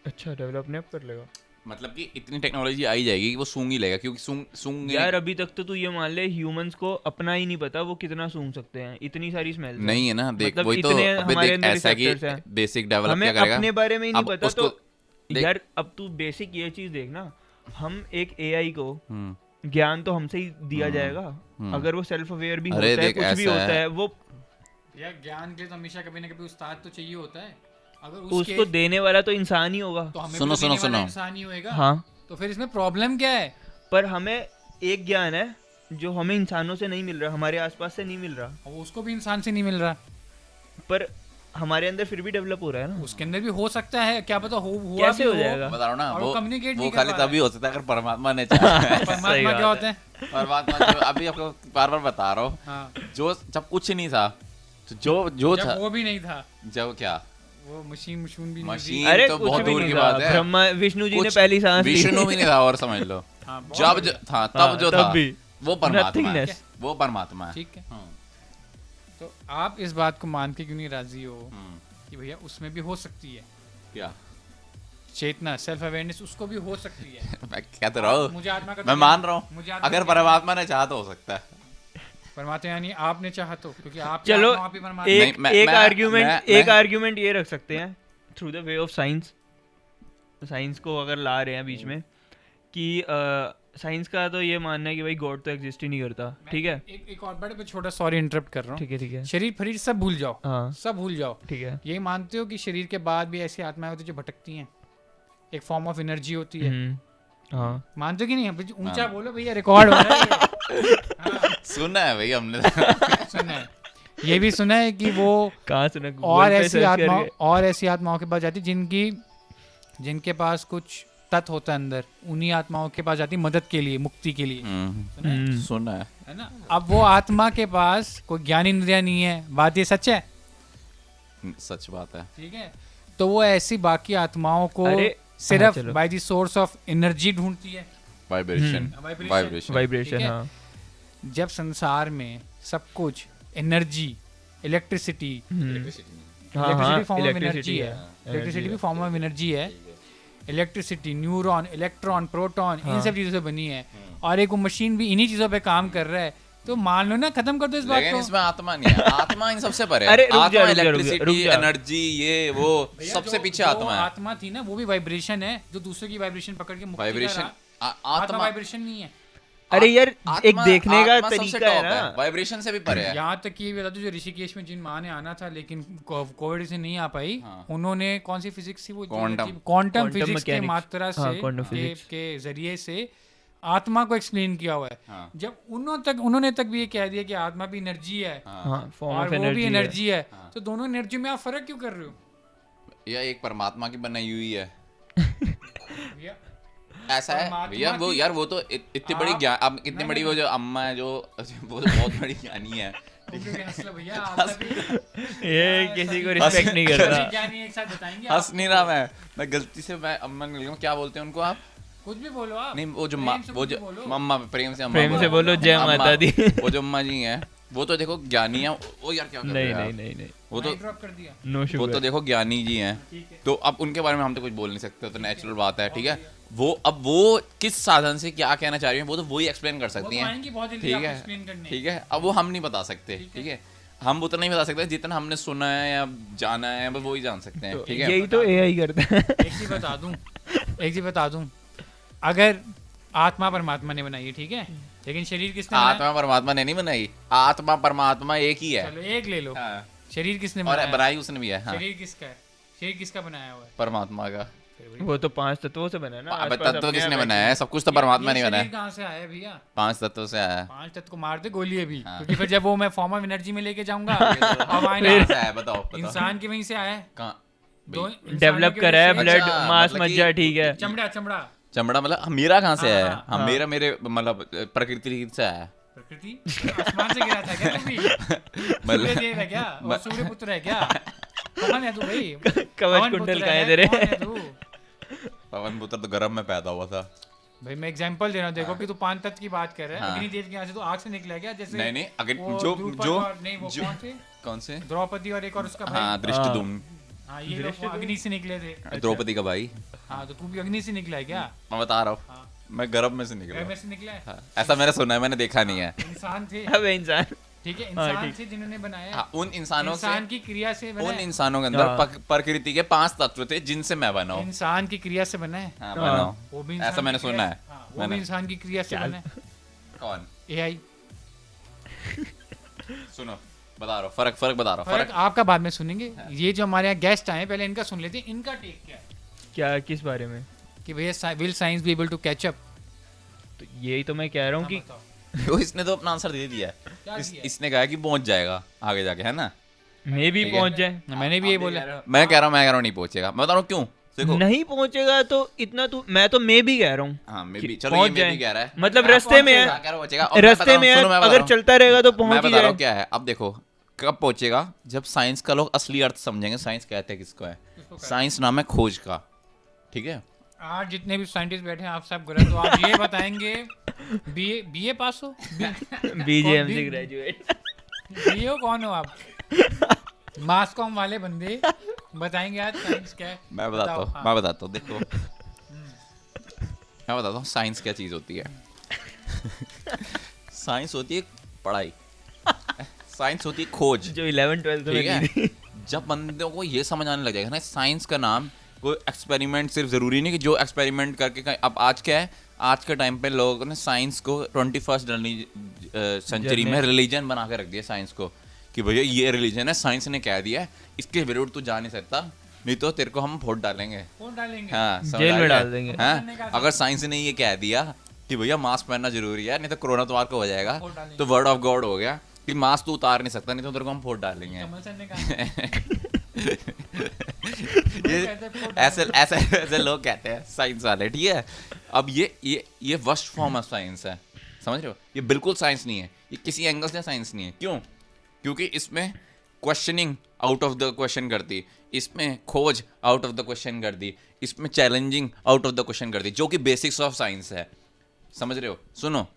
अच्छा डेवलप अपने आप कर लेगा मतलब कि इतनी टेक्नोलॉजी आई जाएगी कि वो सूंघ ही लेगा, क्योंकि सूंघ यार। अभी तक तो तू ये मान ले ह्यूमंस को अपना ही नहीं पता वो कितना सूंघ सकते हैं, इतनी सारी स्मेल नहीं है ना। देख मतलब वही तो, इतने अबे हमारे देख अंदर ऐसा कि receptors हैं। बेसिक डेवलप हमें क्या करेगा अपने बारे में ही नहीं अब पता। उसको तो देख- यार अब तू बेसिक ये चीज देखना, हम एक एआई को हम्म, ज्ञान तो हमसे ही दिया जाएगा, अगर वो सेल्फ अवेयर भी अरे होता है, देख, कुछ भी ऐसा होता है। है, वो यार ज्ञान के लिए तो हमेशा कभी ना कभी उस्ताद तो चाहिए होता है। अगर उसको देने वाला तो इंसान ही होगा। तो हमें सुनो, भी तो देने सुनो, वाला सुनो। इंसान ही होएगा। हाँ, तो फिर इसमें प्रॉब्लम क्या है? पर हमें एक ज्ञान है जो हमें इंसानों से नहीं मिल रहा, हमारे आसपास से नहीं मिल रहा, और उसको भी इंसान से नहीं मिल रहा, पर हमारे अंदर फिर भी डेवलप हो रहा है ना। उसके अंदर भी हो सकता है, क्या पता हुआ कैसे भी हो जाएगा? बता रहा हूँ ना, और वो communicate वो नहीं कर खाली पा रहा तभी है। हो सकता है अगर परमात्मा ने चाहा है। परमात्मा सही क्या बात होता है? परमात्मा जो अभी आपको बार बार बता रहा हूँ, हाँ, जो जब कुछ नहीं था, तो जो जब था, वो भी नहीं था, जब क्या वो मशीन भी नहीं थी। मशीन अरे तो कुछ बहुत भी दूर नहीं की था, बात है। ब्रह्मा विष्णु जी ने कुछ पहली सांस ली। विष्णु भी नहीं था, और समझ लो हाँ, बहुत जब बढ़िया। था हाँ, तब जो तब था भी वो परमात्मा है, nothingness। वो परमात्मा है। ठीक है। हम्म, तो आप इस बात को मान के क्यों नहीं राजी हो हम्म, कि भैया उसमें भी हो सकती है क्या चेतना, सेल्फ अवेयरनेस, उसको भी हो सकती है। मैं कह तो रहा हूँ, मुझे आत्मा का मैं मान रहा मुझे हूँ आत्मा अगर का- परमात्मा ने चाहा तो हो सकता है। परमात्मा यानी आपने चाहा तो, क्योंकि आप चलो आप ही परमात्मा। नहीं, एक मैं- आर्ग्यूमेंट मैं- आर्ग्यूमेंट ये रख सकते हैं through the way of science. Science को अगर ला रहे हैं बीच में कि साइंस का तो ये मानना है कि भाई गॉड तो एग्जिस्ट ही नहीं करता, ठीक है एक और बड़े छोटा, सॉरी इंटरप्ट कर रहा हूँ। ठीक है शरीर फरीर सब भूल जाओ, हाँ सब भूल जाओ। ठीक है। ये मानते हो कि शरीर के बाद भी ऐसी आत्माएं होती है जो भटकती हैं, एक फॉर्म ऑफ एनर्जी होती है, हाँ मानते हो कि नहीं? ऊंचा मान- बोलो भैया, रिकॉर्ड हो रहा है ये। हाँ, सुना है भाई हमने। सुना है, ये भी सुना है कि वो कहाँ सुना? और ऐसी आत्माओं के पास जाती जिनके पास कुछ तत्व होता है अंदर, उन्हीं आत्माओं के पास जाती मदद के लिए, मुक्ति के लिए। सुना है? सुना है ना? अब वो आत्मा के पास कोई ज्ञान इंद्रिया नहीं है, बात ये सच है, है, सच बात है। ठीक है? तो वो ऐसी बाकी आत्माओं को अरे, सिर्फ हाँ, चलो। By the source of energy ढूंढती है। Vibration, vibration, vibration. ठीक है? हाँ जब संसार में सब कुछ एनर्जी, इलेक्ट्रिसिटी, हाँ electricity form of energy electricity है, इलेक्ट्रिसिटी भी फॉर्म ऑफ एनर्जी है, इलेक्ट्रिसिटी, न्यूरॉन, इलेक्ट्रॉन, प्रोटॉन, इन सब चीज़ों से बनी है, और एक वो मशीन भी इन्हीं चीज़ों पे काम कर रहा है। तो मान लो ना, खत्म कर दो इस बात लेकिन को। इसमें आत्मा नहीं है, आत्मा इन सबसे परे है। अरे, रुक जा, आत्मा रुक जा, रुक जा, इलेक्ट्रिसिटी, रुक जा। एनर्जी, ये वो भैया, सबसे जो- पीछे जो आत्मा है। आत्मा थी ना, वो भी वाइब्रेशन है, जो दूसरे की वाइब्रेशन पकड़ के मुक्ति वाइब्रेशन, का आत्मा आत्मा वाइब्रेशन नहीं है। अरे यार एक आत्मा- देखने का आत्मा सबसे तरीका है top ना। वाइब्रेशन से भी परे है। यहाँ तक कि ये बता दो, जो ऋषिकेश में जिन माँ ने आना था लेकिन कोविड से नहीं आ पाई, हाँ। उन्होंने कौन सी फिजिक्स थी वो, Quantum क्वांटम फिजिक्स की mechanics। मात्रा से हाँ, quantum के, physics। के जरिए से आत्मा को एक्सप्लेन किया हुआ है। हाँ, जब उन्होंने तक भी ये कह दिया कि आत्मा भी एनर्जी है हाँ फॉर्म और ऑफ वो भी एनर्जी है। एनर्जी है, हाँ। तो दोनों एनर्जी में आप फर्क क्यों कर रहे हो या एक परमात्मा की बनाई हुई है, भैया? ऐसा है परमात्मा भैया। वो की- यार वो तो इतनी बड़ी आप- ज्ञान, अब इतनी नहीं, बड़ी नहीं, वो जो अम्मा है, जो वो तो बहुत बड़ी ज्ञानी है। तुम क्यों हंस रहे हो भैया? आप सभी ये किसी को सभी- रिस्पेक्ट नहीं करता। सभी ज्ञानी एक साथ बताएंगे हंस आपको। नहीं रहा मैं गलती से मैं अम्मा निकल गया। क्या बोलते हैं उनको आप? कुछ भी बोलो आप। नहीं, वो जो प्रेम से वो कुछ जो भी बोलो। मम्मा, प्रेम से अम्मा प्रेम से बोलो जय अम्मा, माता दी। वो जो अम्मा जी हैं, वो तो देखो ज्ञानी है। वो यार क्या कर रहे नहीं हो नहीं यार? नहीं नहीं वो तो ड्रॉप कर दिया। नो वो तो शुगर। देखो ज्ञानी जी हैं, ठीक है। तो अब उनके बारे में हम तो कुछ बोल नहीं सकते, तो नेचुरल बात है, ठीक है। वो अब वो किस साधन से क्या कहना चाह रही हैं, वो तो वही एक्सप्लेन कर सकती वो तो हैं, आएंगी बहुत जल्दी ठीक आपको है, explain करने। ठीक है। अब वो हम नहीं बता सकते, ठीक है। हम उतना नहीं बता सकते जितना हमने सुना है या जाना है, बस वो ही जान सकते हैं, तो ठीक है। यही तो एआई करता है। एक चीज बता दूं, अगर आत्मा परमात्मा ने बनाई है, ठीक है, लेकिन शरीर किसने बनाया? आत्मा परमात्मा ने नहीं बनाई, आत्मा परमात्मा एक ही है। चलो एक ले लो, हाँ। शरीर किसने और बनाया? बनाई उसने भी है, हाँ, शरीर किसका है? शरीर किसका बनाया हुआ है? परमात्मा का। वो तो 5 तत्वों से बना है ना। अब आसपास तत्व अपने किसने आप बनाया है? सब कुछ तो परमात्मा नहीं ये बनाया शरीर कहाँ से आया भैया? 5 तत्वों से आया है। 5 तत्व को मार दे गोली अभी, हाँ। क्योंकि फिर जब वो मैं फॉर्म ऑफ एनर्जी में लेके जाऊंगा अब आए कहाँ ना, से आया है? बताओ बताओ इंसान के वहीं से आया है। कहाँ दो भाई? इंसानों डेवलप के करा है वहीं से- ब्लड अच्छा, मास मतलब कि- मज्जा, ठीक है। चमड़ा चमड़ा चमड़ा मतलब मेरा कहाँ से हाँ, आया है? हाँ, हाँ हाँ। मेरा मेरे मतलब प्रकृति से आया है। प्रकृति आसमान से गिरा था क्या तू भी? सूर्य देव है क्या? और सूर्य पुत्र है क्या? कौन है तू भाई? कवच पवन कुंडल पुत्र कहाँ है है, तेरे? कौन है तू? पवन पुत्र तो गर्भ में पैदा हुआ था। भाई मैं एग्जांपल दे रहा हूँ, देखो कि तू 5 तत्व की बात कर रहा है। हाँ। अग्निदेव के यहाँ से तो आग से निकला क्या? जैसे नहीं नहीं अगर वो जो द्रुपद जो और नहीं वो जो कौन से? कौन से? द्रौपदी और एक और उसका भाई। हाँ दृष्टिदुम्न, हाँ ये लोग वो अग्नि से निकले थे। द्रौपदी का भाई। हाँ तो तू भी अग्नि से निकला है क्या? मैं बता रहा हूँ हाँ। मैं गर्भ में से घर निकला। में से निकला है। हाँ, ऐसा मैंने सुना है, मैंने देखा नहीं है। इंसान थे, अब इंसान ठीक है, हाँ, इंसान ठीक। थे जिन्होंने बनाया। हाँ, उन इंसानों से इंसान की क्रिया से बना उन है। इंसानों के अंदर हाँ। प्रकृति के 5 तत्व थे जिनसे मैं बना हूँ। इंसान की क्रिया से बना है। हाँ, हाँ। बना हूँ। वो भी इंसान ऐसा मैंने की क्रिया- सुना है। हाँ, वो मैंने। भी इंसान की क्रिया से बना है। कौन? AI। सुनो बता रहा हूँ, फर्क फर्क बता रहा हूँ, फर्क फर्क। आपका बाद में सुनेंगे। ये जो हमारे यहाँ गेस्ट आए पहले इनका सुन लेते हैं, इनका टेक क्या है क्या, किस बारे में? कि भैया will science be able to catch up? तो यही तो मैं कह रहा हूँ कि वो इसने तो अपना आंसर दे दिया है। क्या दिया है? इसने कहा कि पहुंच जाएगा आगे जाके, है ना? मे भी ठीक है। पहुंच जाए। मैंने भी ये बोला। मैं कह रहा हूँ नहीं पहुंचेगा। मैं बता रहा हूँ क्यों। देखो नहीं पहुंचेगा तो इतना तो मैं तो मे भी कह रहा हूँ। हाँ मैं कि भी, चलो ये पहुंच मैं भी जाए। कह रहा है। मतलब हाँ, रास्ते में है, हाँ, कह रहा पहुंचेगा। और मैं बता रास्ते रहा हूँ, में है, सुनो, मैं बता अगर रहा हूँ। चलता रहेगा तो मैं पहुंच ही बता रहा हूँ जाए। क्या है। अब देखो कब पहुंचेगा, जब साइंस का लोग असली अर्थ समझेंगे। साइंस कहते हैं किसको है? साइंस नाम है खोज का, ठीक है? आज जितने भी साइंटिस्ट बैठे हैं आप सब गलत हो। आप ये बताएंगे बीए पास हो? BJMC graduate. बीए हो? कौन हो आप? मास कॉम वाले बंदे बताएंगे आज साइंस क्या है। मैं बताता बताओ, हूँ, हाँ। मैं बताता हूँ। देखो मैं बताता हूँ साइंस क्या चीज़ होती है। साइंस होती है पढ़ाई, साइंस होती है खोज, जो 11 12 में ठीक दी थी। है? जब बंदों को ये समझ आने लग जाएगा ना साइंस का नाम, कोई एक्सपेरिमेंट सिर्फ ज़रूरी नहीं कि जो एक्सपेरिमेंट करके कहीं। अब आज क्या है, आज के टाइम पे लोगों ने साइंस को 21st सेंचुरी में रिलीजन बना के रख दिया साइंस को, कि भैया ये रिलीजन है, साइंस ने कह दिया है, इसके विरुद्ध तू जा नहीं सकता, नहीं तो तेरे को हम वोट डालेंगे। कौन डालेंगे? हाँ, समझ जेल आ में गया? डाल देंगे। हाँ, अगर साइंस ने ये कह दिया कि भैया मास्क पहनना जरूरी है, नहीं तो कोरोना तुम्हारे को हो जाएगा, वोट डालेंगे। तो वर्ड ऑफ गॉड हो गया कि मास्क तू उतार नहीं सकता, नहीं तो तेरे को हम वोट डालेंगे। कमल सर ने कहा ये ऐसे ऐसे ऐसे लोग कहते हैं साइंस वाले, ठीक है? अब ये वर्स्ट फॉर्म ऑफ साइंस है, समझ रहे हो? ये बिल्कुल साइंस नहीं है, ये किसी एंगल से साइंस नहीं है। क्यों? क्योंकि इसमें questioning out of the question कर दी, इसमें खोज आउट ऑफ द क्वेश्चन कर दी, इसमें challenging out of the question कर दी, जो कि बेसिक्स ऑफ साइंस है। समझ रहे हो? सुनो,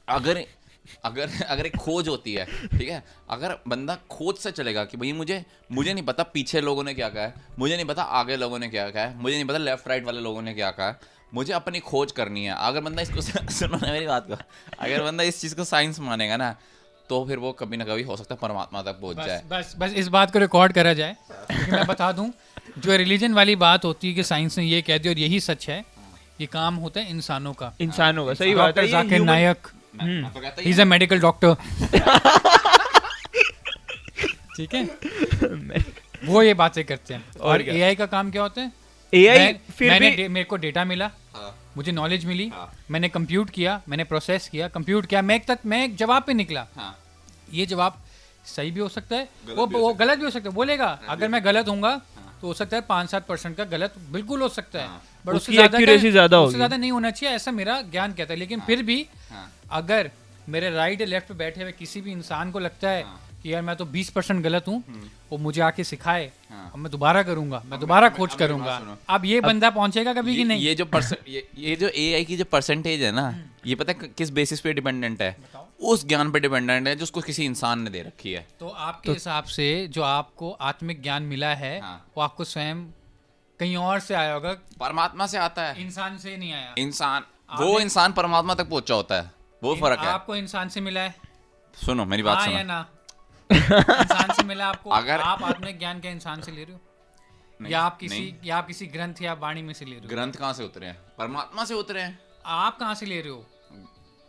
अगर अगर अगर एक खोज होती है, ठीक है? अगर बंदा खोज से चलेगा कि भाई मुझे नहीं पता पीछे लोगों ने क्या कहा है, मुझे नहीं पता आगे लोगों ने क्या कहा है, मुझे नहीं पता लेफ्ट राइट वाले लोगों ने क्या कहा है, मुझे अपनी खोज करनी है। अगर बंदा इसको सुनो ना मेरी बात को, अगर बंदा इस चीज़ को साइंस मानेगा ना, तो फिर वो कभी ना कभी हो सकता है परमात्मा तक पहुंच जाए। बस इस बात को रिकॉर्ड करा जाए, क्योंकि मैं बता दूं, जो रिलीजन वाली बात होती है कि साइंस ने ये कह दिया और यही सच है, ये काम होता है इंसानों का। इंसानों का, सही बात है। डॉक्टर जाकिर नायक, मैं तो कहता ही he is a medical doctor, ठीक है? वो ये बातें करते हैं। और क्या? एआई का काम क्या होता है? एआई फिर भी हाँ। मेरे को डेटा मिला, हाँ, मुझे नॉलेज मिली, हाँ। मैंने कंप्यूट किया, मैंने प्रोसेस किया, कंप्यूट किया, मैं एक जवाब पे निकला। हाँ, ये जवाब सही भी हो सकता है, गलत वो भी हो वो सकता गलत भी हो सकता है। बोलेगा अगर मैं गलत होऊंगा तो हो सकता है 5-7% का गलत बिल्कुल हो सकता है, हाँ। बट उसकी accuracy ज़्यादा उससे होगी। ज़्यादा नहीं होना चाहिए, ऐसा मेरा ज्ञान कहता है। लेकिन फिर भी हाँ, अगर मेरे राइट या लेफ्ट पे बैठे हुए किसी भी इंसान को लगता है कि यार मैं तो 20% गलत हूँ, वो मुझे आके सिखाए, हाँ। अब मैं दोबारा करूंगा, मैं दोबारा खोज अब मेरी करूंगा। बात सुनो। अब ये बंदा पहुंचेगा कभी कि नहीं? ये जो ये जो एआई की जो परसेंटेज है ना, ये पता है किस बेसिस पे डिपेंडेंट है? उस ज्ञान पे डिपेंडेंट है जो उसको किसी इंसान ने दे रखी है। तो आपके हिसाब से जो आपको आत्मिक ज्ञान मिला है, हाँ। वो आपको स्वयं कहीं और से आया होगा, परमात्मा से आता है। इंसान से नहीं आया। इंसान, वो इंसान परमात्मा तक पहुंचा होता है, वो फर्क है। आपको इंसान से मिला है? सुनो मेरी बात हाँ या सुनो। ना? इंसान से मिला आपको? अगर- आप आत्मिक ज्ञान क्या इंसान से ले रहे हो, नहीं, या आप किसी नहीं। या आप किसी ग्रंथ या वाणी में से ले रहे हो? ग्रंथ कहाँ से उतरे हैं? परमात्मा से उतरे हैं आप कहाँ से ले रहे हो?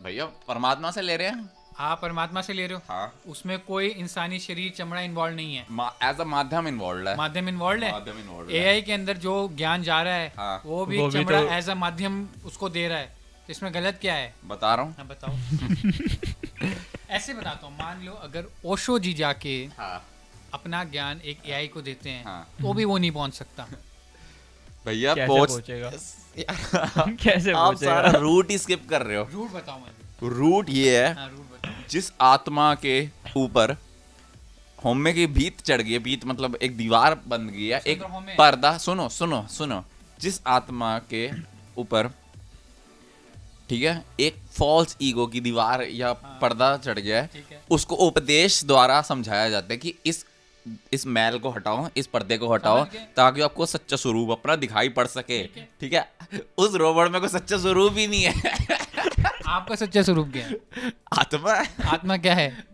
भैया, परमात्मा से ले रहे हैं। आप परमात्मा से ले रहे हो, हाँ उसमें कोई इंसानी शरीर चमड़ा इन्वॉल्व नहीं है, एज अ माध्यम इन्वॉल्व है, माध्यम इन्वॉल्व है। माध्यम involved है। एआई के अंदर जो ज्ञान जा रहा है हाँ। वो भी वो भी चमड़ा तो- एज अ माध्यम उसको दे रहा है, तो इसमें गलत क्या है? बता रहा हूँ। हाँ बताओ। ऐसे बताता हूँ, मान लो अगर ओशो जी जाके हाँ अपना ज्ञान एक एआई को देते हैं हाँ तो भी वो नहीं पहुंच सकता। भैया कैसे पहुंच पहुंचेगा? यार, कैसे आप पहुंचेगा? सारा रूट ही स्किप कर रहे हो। रूट बताओ मुझे। रूट ये है, हाँ रूट बताओ। जिस आत्मा के ऊपर होमे की भीत चढ़ गई है, भीत मतलब एक दीवार बन गई है, एक सुंदर होमे। पर्दा, सुनो सुनो सुनो, जिस आत्मा के ऊपर, ठीक है, एक फॉल्स ईगो की दीवार या पर्दा चढ़ गया है, ठीक है। उसको उपदेश द्वारा समझाया जाता है कि इस मैल को हटाओ, इस पर्दे को हटाओ, समझ गए। ताकि आपको सच्चा स्वरूप अपना दिखाई पड़ सके। ठीक है। ठीक है, उस रोबोट में कोई सच्चा स्वरूप ही नहीं है। आपका सच्चा स्वरूप क्या है? आत्मा है। आत्मा क्या है?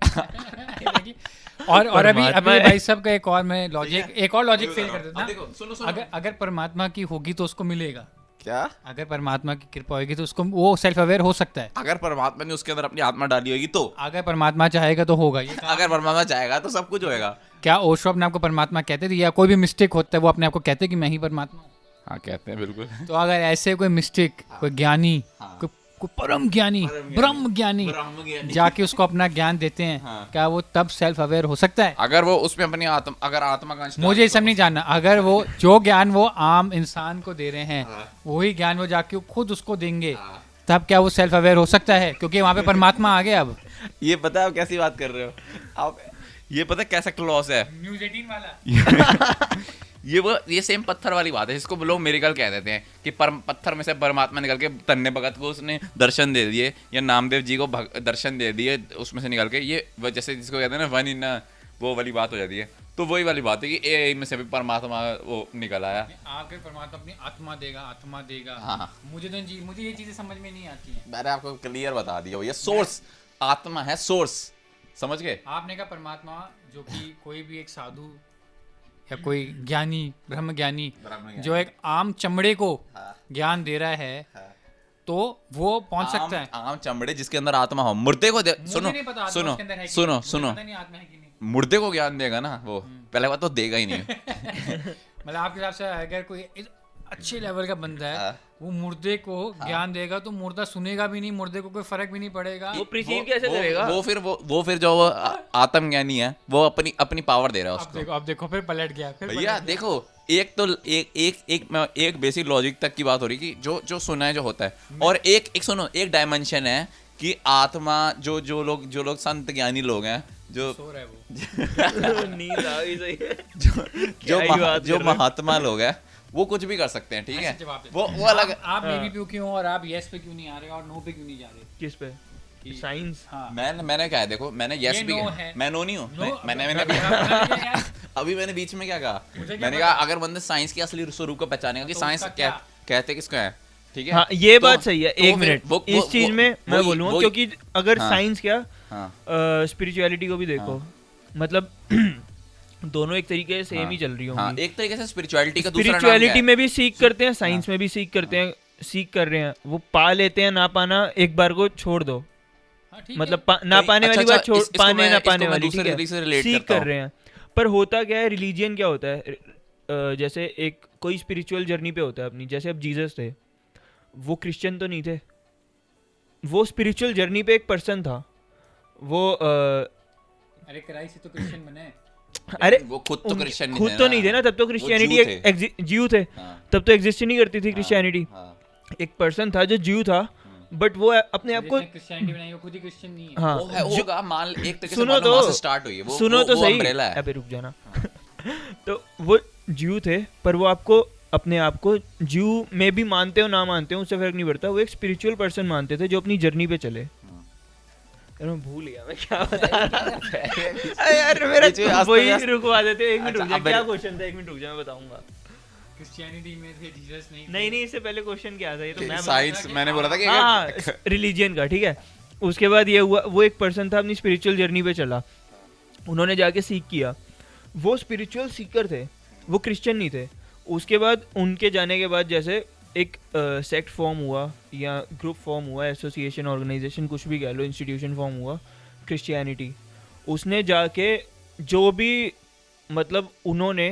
और अभी परमात्मा अभी है। भाई साहब का एक और मैं लॉजिक, एक और लॉजिक फेल कर देता अब देखो, सुनो, सुनो। अगर अगर परमात्मा की होगी तो उसको मिलेगा। क्या? अगर परमात्मा की कृपा होगी तो उसको, वो सेल्फ अवेयर हो सकता है। अगर परमात्मा ने उसके अंदर अपनी आत्मा डाली होगी तो, अगर परमात्मा चाहेगा तो होगा। ये अगर परमात्मा चाहेगा तो सब कुछ होएगा। क्या ओशो अपने आप को परमात्मा कहते थे, या कोई भी मिस्टेक होता है वो अपने आप को कहते हैं कि मैं ही परमात्मा हूँ? हाँ कहते हैं, बिल्कुल। तो अगर ऐसे कोई मिस्टेक, कोई ज्ञानी, हाँ। कोई परम ज्ञानी, ब्रह्म ज्ञानी जाके उसको अपना ज्ञान देते हैं, हाँ। क्या वो तब सेल्फ अवेयर हो सकता है? अगर वो उसमें अपनी आत्मा, अगर आत्मा का अंश मुझे ये सब नहीं जानना। अगर वो जो ज्ञान वो आम इंसान को दे रहे हैं, हाँ। वही ज्ञान वो जाके खुद उसको देंगे, हाँ। तब क्या वो सेल्फ अवेयर हो सकता है? क्योंकि वहां पे परमात्मा आ गया। अब ये पता है आप कैसी बात कर रहे हो आप? ये पता है कैसा क्लॉस है? न्यूज़ 18 वाला। ये सेम पत्थर वाली बात है, जिसको लोग मिरेकल कह देते हैं कि पत्थर में से परमात्मा निकल के तन्ने भगत को उसने दर्शन दे दिए, या नामदेव जी को दर्शन दे दिए उसमें से निकल के। ये जैसे जिसको कहते हैं ना वन इन, वो वाली बात हो जाती है। तो वही वाली बात है कि ए में से भी परमात्मा वो निकल आया। आकर परमात्मा अपनी आत्मा देगा, आत्मा देगा। हाँ। मुझे ये चीजें समझ में नहीं आती हैं। मैंने आपको क्लियर बता दिया, ये सोर्स आत्मा है, सोर्स, समझ गए? आपने कहा परमात्मा, जो कि कोई भी एक साधु या कोई ज्ञानी, ब्रह्म ज्ञानी जो एक आम चमड़े को ज्ञान दे रहा है, तो वो पहुंच सकता है। आम चमड़े जिसके अंदर आत्मा हो, मुर्दे को मुझे सुनो नहीं पता आत्मा सुनो उसके अंदर है कि सुनो नहीं। मुझे सुनो, पता नहीं आत्मा है कि नहीं। मुर्दे को ज्ञान देगा ना वो, पहले बात तो देगा ही नहीं। मतलब आपके हिसाब से अगर कोई अच्छे लेवल का बंदा है, हाँ। वो मुर्दे को ज्ञान देगा तो मुर्दा सुनेगा भी नहीं, मुर्दे को कोई फर्क भी नहीं पड़ेगा। वो perceive कैसे करेगा? वो फिर जो आत्मज्ञानी है, वो अपनी पावर दे रहा है उसको। अब देखो फिर पलट गया। फिर भैया देखो, एक बेसिक लॉजिक तक की बात हो रही कि जो सुना है जो होता है, और एक सुनो, एक डायमेंशन है कि आत्मा, जो लोग संत ज्ञानी लोग हैं, जो सो रहा है वो। नींद आ गई सही है। जो महात्मा लोग हैं, वो कुछ भी कर सकते हैं, ठीक है? ऐसे जवाब दे। वो अलग। आप मे बी पे क्यों और आप यस पे क्यों नहीं आ रहे और नो पे क्यों नहीं जा रहे? किस पे? साइंस। हाँ। मैंने क्या है, देखो, मैंने यस ये भी no कहा। है। मैं नो नहीं हूँ। No, मैंने यार, अभी मैंने बीच में क्या कहा? मुझे क्या मैंने पता? कहा अगर बंदे साइंस के असली स्वरूप को पहचानेगा कि तो साइंस उसका क्या? कहते किसको है, ठीक है? हाँ, ये तो- बात सही है। तो एक फिर मिनट, इस चीज में मैं बोलूँगा, क्योंकि अगर हाँ। साइंस क्या, हाँ, स्पिरिचुअलिटी को भी देखो, मतलब दोनों एक तरीके से सेम ही चल रही हाँ, होंगी। एक तरीके से स्पिरिचुअलिटी का दूसरा नाम क्या स्पिरिचुअलिटी है? में भी सीख करते हैं, साइंस में भी सीख करते हैं, सीख कर रहे हैं। वो पा लेते हैं, ना पाना एक बार को छोड़ दो। हाँ, ठीक मतलब है। ना पाने वाली बात छोड़, इसको पाने मैं- ना इसको पाने मैं वाली, दूसरे ठीक तरीके से है, relate सीख करता कर हूँ। रहे हैं। पर होता क्या है, रिलीजियन क्या होता है, जैसे एक कोई स्पिरिचुअल जर्नी पे होता है अपनी, जैसे अब जीसस थे, वो क्रिश्चियन तो नहीं थे, वो स्पिरिचुअल जर्नी पे एक पर्सन था। वो अरे क्राइस्ट से तो क्रिश्चियन बने। अरे वो खुद तो क्रिश्चियन खुद तो नहीं थे ना, तब तो क्रिश्चियनिटी जीव थे, तब तो एग्जिस्ट ही नहीं करती थी क्रिश्चियनिटी। एक पर्सन था जो जीव था, बट वो अपने आप को, क्रिश्चियनिटी बनाई, वो खुद ही क्रिश्चियन नहीं है। हाँ, वो है, होगा, मान एक तरीके से सुनो मानो तो, वहाँ से स्टार्ट हुई है, वो सुनो तो वो सही, umbrella है। अबे रुक जाना। तो वो जीव थे, पर वो आपको अपने आप को जीव में भी मानते हो ना मानते हो उससे फर्क नहीं पड़ता, वो एक स्पिरिचुअल पर्सन मानते थे जो अपनी जर्नी पे चले। यार मैं भूल गया मैं क्या बता रहा था। यार मेरा वही रुकवा देते, एक मिनट रुक जा, क्या क्वेश्चन था, एक मिनट रुक जा, मैं बताऊंगा। क्रिश्चियनिटी में थे, जीसस नहीं थे। नहीं, इससे पहले क्वेश्चन क्या था, ये तो मैं साइंस मैंने बोला था कि हाँ, रिलीजियन का, ठीक है। उसके बाद ये हुआ, वो एक पर्सन था अपनी स्पिरिचुअल जर्नी पे चला, उन्होंने जाके सीख किया, वो स्पिरिचुअल सीकर थे, वो क्रिश्चियन नहीं थे। उसके बाद उनके जाने के बाद जैसे एक सेक्ट फॉर्म हुआ या ग्रुप फॉर्म हुआ, एसोसिएशन, ऑर्गेनाइजेशन, कुछ भी कह लो, इंस्टीट्यूशन फॉर्म हुआ, क्रिश्चियनिटी, उसने जाके जो भी मतलब उन्होंने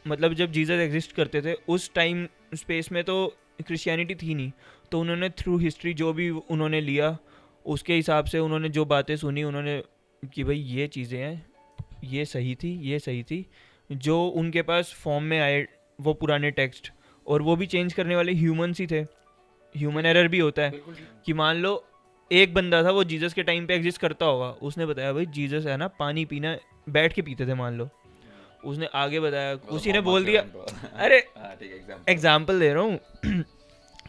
मतलब जब जीसस एग्जिस्ट करते थे उस टाइम स्पेस में तो क्रिश्चियनिटी थी नहीं, तो उन्होंने थ्रू हिस्ट्री जो भी उन्होंने लिया उसके हिसाब से उन्होंने जो बातें सुनी उन्होंने कि भाई ये चीज़ें हैं, ये सही थी, ये सही थी, जो उनके पास फॉर्म में आए वो पुराने टेक्स्ट, और वो भी चेंज करने वाले ह्यूमन्स ही थे। ह्यूमन एरर भी होता है कि मान लो एक बंदा था वो जीसस के टाइम पे एग्जिस्ट करता होगा, उसने बताया भाई जीसस है ना पानी पीना बैठ के पीते थे, मान लो उसने आगे बताया, उसी ने बोल दिया अरे एग्जाम्पल दे रहा हूँ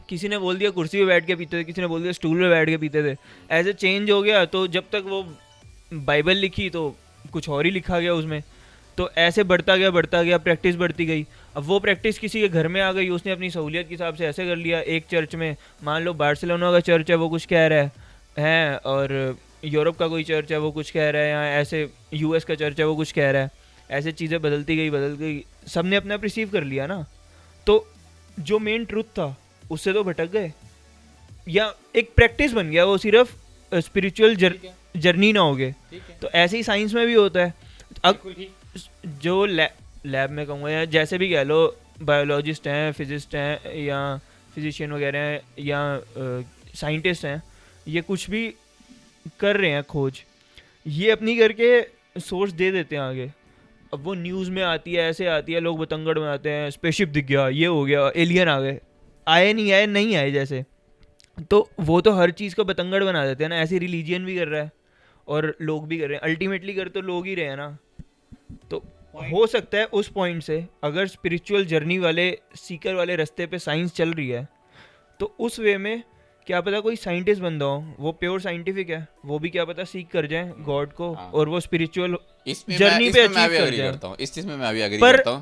किसी ने बोल दिया कुर्सी पे बैठ के पीते थे, किसी ने बोल दिया स्टूल पे बैठ के पीते थे, ऐसे चेंज हो गया। तो जब तक वो बाइबल लिखी तो कुछ और ही लिखा गया उसमें, तो ऐसे बढ़ता गया, प्रैक्टिस बढ़ती गई। अब वो प्रैक्टिस किसी के घर में आ गई, उसने अपनी सहूलियत के हिसाब से ऐसे कर लिया। एक चर्च में मान लो बार्सिलोना का चर्च है वो कुछ कह रहा है और यूरोप का कोई चर्च है वो कुछ कह रहा है, या ऐसे यूएस का चर्च है वो कुछ कह रहा है, ऐसे चीज़ें बदल गई, सबने अपना रिसीव कर लिया ना, तो जो मेन ट्रुथ था उससे तो भटक गए, या एक प्रैक्टिस बन गया, वो सिर्फ स्पिरिचुअल जर्नी ना हो गए। तो ऐसे ही साइंस में भी होता है। अब जो लैब में कहूँगा या जैसे भी कह लो, बायोलॉजिस्ट हैं, फिजिस्ट हैं या फिजिशियन वगैरह हैं या साइंटिस्ट हैं, ये कुछ भी कर रहे हैं खोज, ये अपनी करके सोर्स दे देते हैं आगे। अब वो न्यूज़ में आती है, ऐसे आती है, लोग बतंगड़ बनाते हैं, स्पेसशिप दिख गया, ये हो गया, एलियन आ गए, आए नहीं आए जैसे, तो वो तो हर चीज़ को बतंगड़ बना देते हैं ना। ऐसे रिलीजियन भी कर रहा है और लोग भी कर रहे हैं, अल्टीमेटली कर तो लोग ही रहे हैं ना। तो हो सकता है उस पॉइंट से अगर स्पिरिचुअल जर्नी वाले सीकर वाले रास्ते पे साइंस चल रही है, तो उस वे में क्या पता कोई साइंटिस्ट बंदा हो, वो प्योर साइंटिफिक है, वो भी क्या पता सीख कर जाए गॉड को, और वो स्पिरिचुअल जर्नी पे अचीव कर जाए। इस चीज में मैं भी एग्री करता हूं।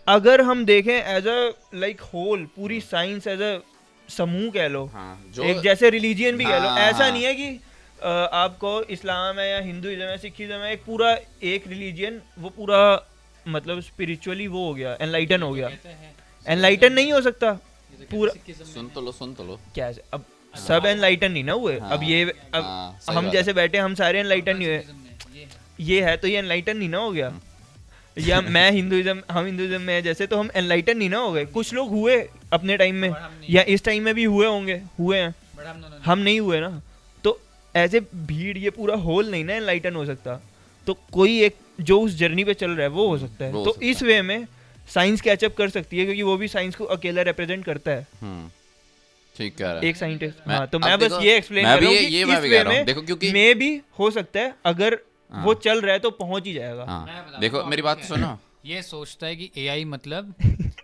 अगर हम देखें एज अ लाइक होल, पूरी साइंस एज अ समूह कह लो, एक जैसे रिलीजियन भी कह लो, ऐसा नहीं है कि आपको इस्लाम है या हिंदुइज्म है, सिखिज्म है, एक पूरा एक रिलीजियन, वो पूरा मतलब स्पिरिचुअली वो हो गया, एनलाइटन हो गया। एनलाइटन नहीं हो सकता पूरा। सुन तो लो क्या अब सब एनलाइटन नहीं ना हुए। अब ये अब हम जैसे बैठे हम सारे एनलाइटन नहीं हुए, ये है तो ये एनलाइटन नहीं ना हो गया। या मैं हिंदुइज्म, हम हिंदुइज्म में है जैसे, तो हम एनलाइटन नहीं ना हो गए। कुछ लोग हुए अपने टाइम में, या इस टाइम में भी हुए हैं, हम नहीं हुए ना। तो ऐसे भीड़, ये पूरा होल नहीं ना एनलाइटन हो सकता। तो कोई एक जो उस जर्नी पे चल रहा है वो हो सकता है। तो इस वे में साइंस कैचअप कर सकती है, क्योंकि वो भी साइंस को अकेला रिप्रेजेंट करता है। ठीक कह रहा है एक साइंटिस्ट। हाँ, तो मैं बस ये एक्सप्लेन कर रहा हूँ कि इस वे में देखो, क्योंकि मे भी हो सकता है अगर वो चल रहा है तो पहुंच ही जाएगा। देखो मेरी बात सुनो, ये सोचता है कि एआई मतलब